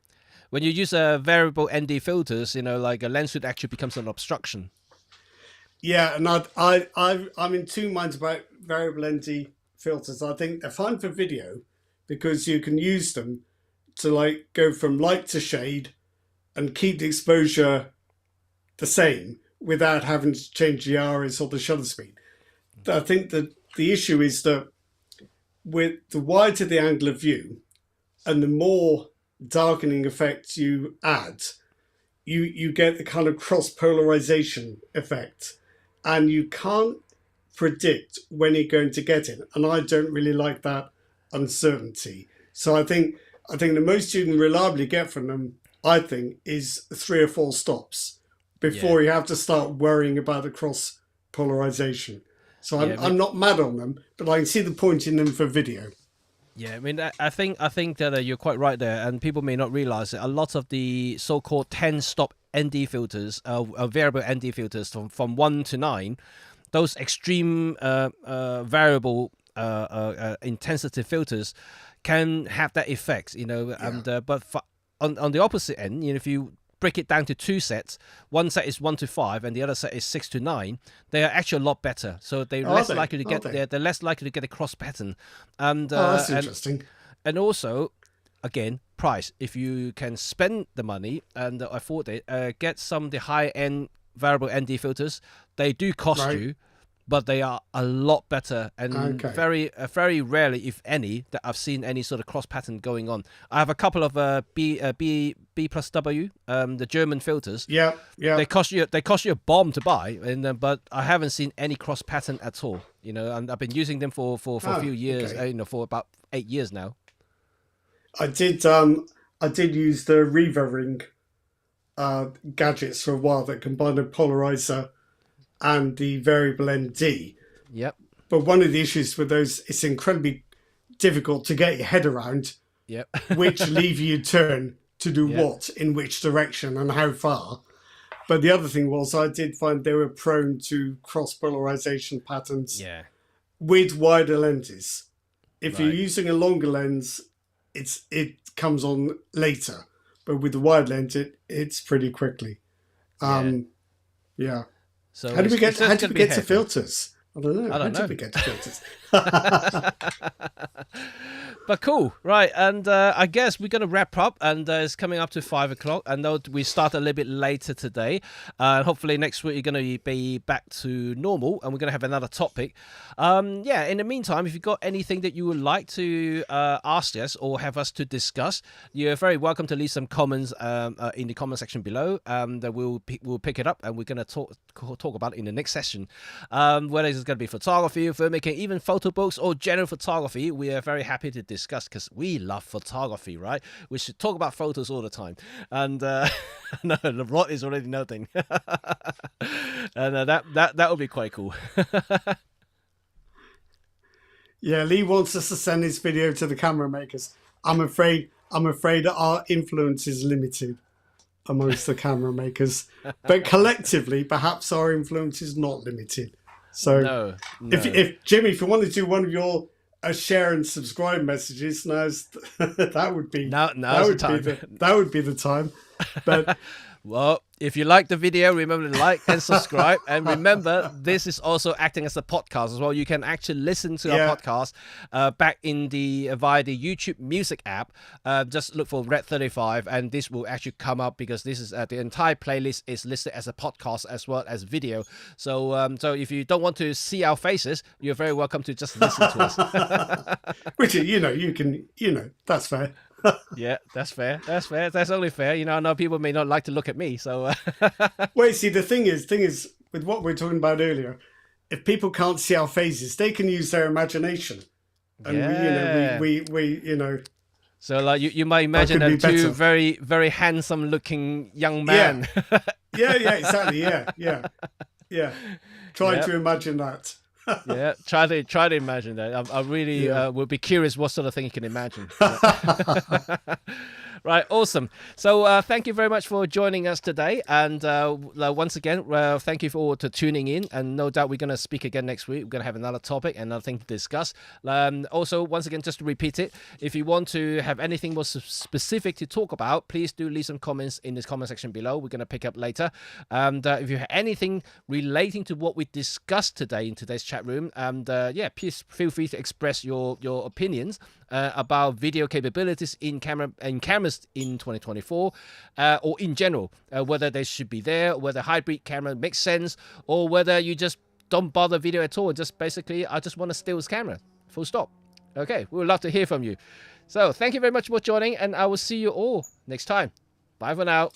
When you use a variable ND filters, like a lens hood actually becomes an obstruction. Yeah, and I'm in two minds about variable ND filters. I think they're fine for video because you can use them to go from light to shade and keep the exposure the same without having to change the RS or the shutter speed. I think that the issue is that with the wider the angle of view and the more darkening effects you add, you get the kind of cross-polarization effect, and you can't predict when you're going to get it. And I don't really like that uncertainty. So I think the most you can reliably get from them, I think, is 3 or 4 stops before you have to start worrying about the cross polarization. So I'm not mad on them, but I can see the point in them for video. Yeah, I mean, I think that you're quite right there, and people may not realize that a lot of the so-called 10-stop ND filters, variable ND filters from 1 to 9, those extreme variable intensity filters can have that effect, but on the opposite end, if you break it down to 2 sets, one set is 1 to 5 and the other set is 6 to 9, they are actually a lot better. So they're less likely to get they're less likely to get a cross pattern. And that's interesting. And also, again, price. If you can spend the money and afford it, get some of the high-end variable ND filters. They do cost you, but they are a lot better, and very rarely, if any, that I've seen any sort of cross pattern going on. I have a couple of B plus W, the German filters. Yeah. They cost you a bomb to buy, but I haven't seen any cross pattern at all. And I've been using them for a few years. For about 8 years now. I did use the Riva Ring gadgets for a while that combined a polarizer and the variable ND. Yep. But one of the issues with those, it's incredibly difficult to get your head around. Yep. Which lever you turn to do what, in which direction, and how far. But the other thing was, I did find they were prone to cross-polarization patterns with wider lenses. If you're using a longer lens, it comes on later. But with the wide lens, it's pretty quickly. Yeah. So how did we get to filters? I don't know. How did we get to filters? But cool, right? And I guess we're gonna wrap up, and it's coming up to 5 o'clock. I know we start a little bit later today, and hopefully next week you're gonna be back to normal, and we're gonna have another topic. Yeah. In the meantime, if you've got anything that you would like to ask us or have us to discuss, you're very welcome to leave some comments in the comment section below. That we'll pick it up, and we're gonna talk about it in the next session. Whether it's gonna be photography, filmmaking, even photo books or general photography, we are very happy to discuss because we love photography, right? We should talk about photos all the time. And no, the Rod is already noting. And that would be quite cool. Yeah, Lee wants us to send this video to the camera makers. I'm afraid our influence is limited amongst the camera makers, but collectively, perhaps our influence is not limited. So, no. If Jimmy, if you want to do one of your share and subscribe messages, that would be that would be the time. But well, if you like the video, remember to like and subscribe. And remember, this is also acting as a podcast as well. You can actually listen to our podcast back in via the YouTube Music app. Just look for Red 35, and this will actually come up because this is the entire playlist is listed as a podcast as well as video. So, so if you don't want to see our faces, you're very welcome to just listen to us. Which you can that's fair. Yeah, that's fair. That's only fair. I know people may not like to look at me, so. Wait, see, the thing is, with what we were talking about earlier, if people can't see our faces, they can use their imagination, and we. So, like, you might imagine two very, very handsome-looking young man. Yeah, exactly. Yeah. Try to imagine that. Yeah, try to imagine that. I really would be curious what sort of thing you can imagine. Right, awesome. So thank you very much for joining us today, and once again, thank you for tuning in. And no doubt we're going to speak again next week. We're going to have another topic, another thing to discuss. Also, once again, just to repeat it, if you want to have anything more specific to talk about, please do leave some comments in this comment section below. We're going to pick up later. And if you have anything relating to what we discussed today in today's chat room, and please feel free to express your opinions about video capabilities in cameras in 2024, or in general, whether they should be there, whether hybrid camera makes sense, or whether you just don't bother video at all. Just basically, I just want a stills camera. Full stop. Okay, we would love to hear from you. So thank you very much for joining, and I will see you all next time. Bye for now.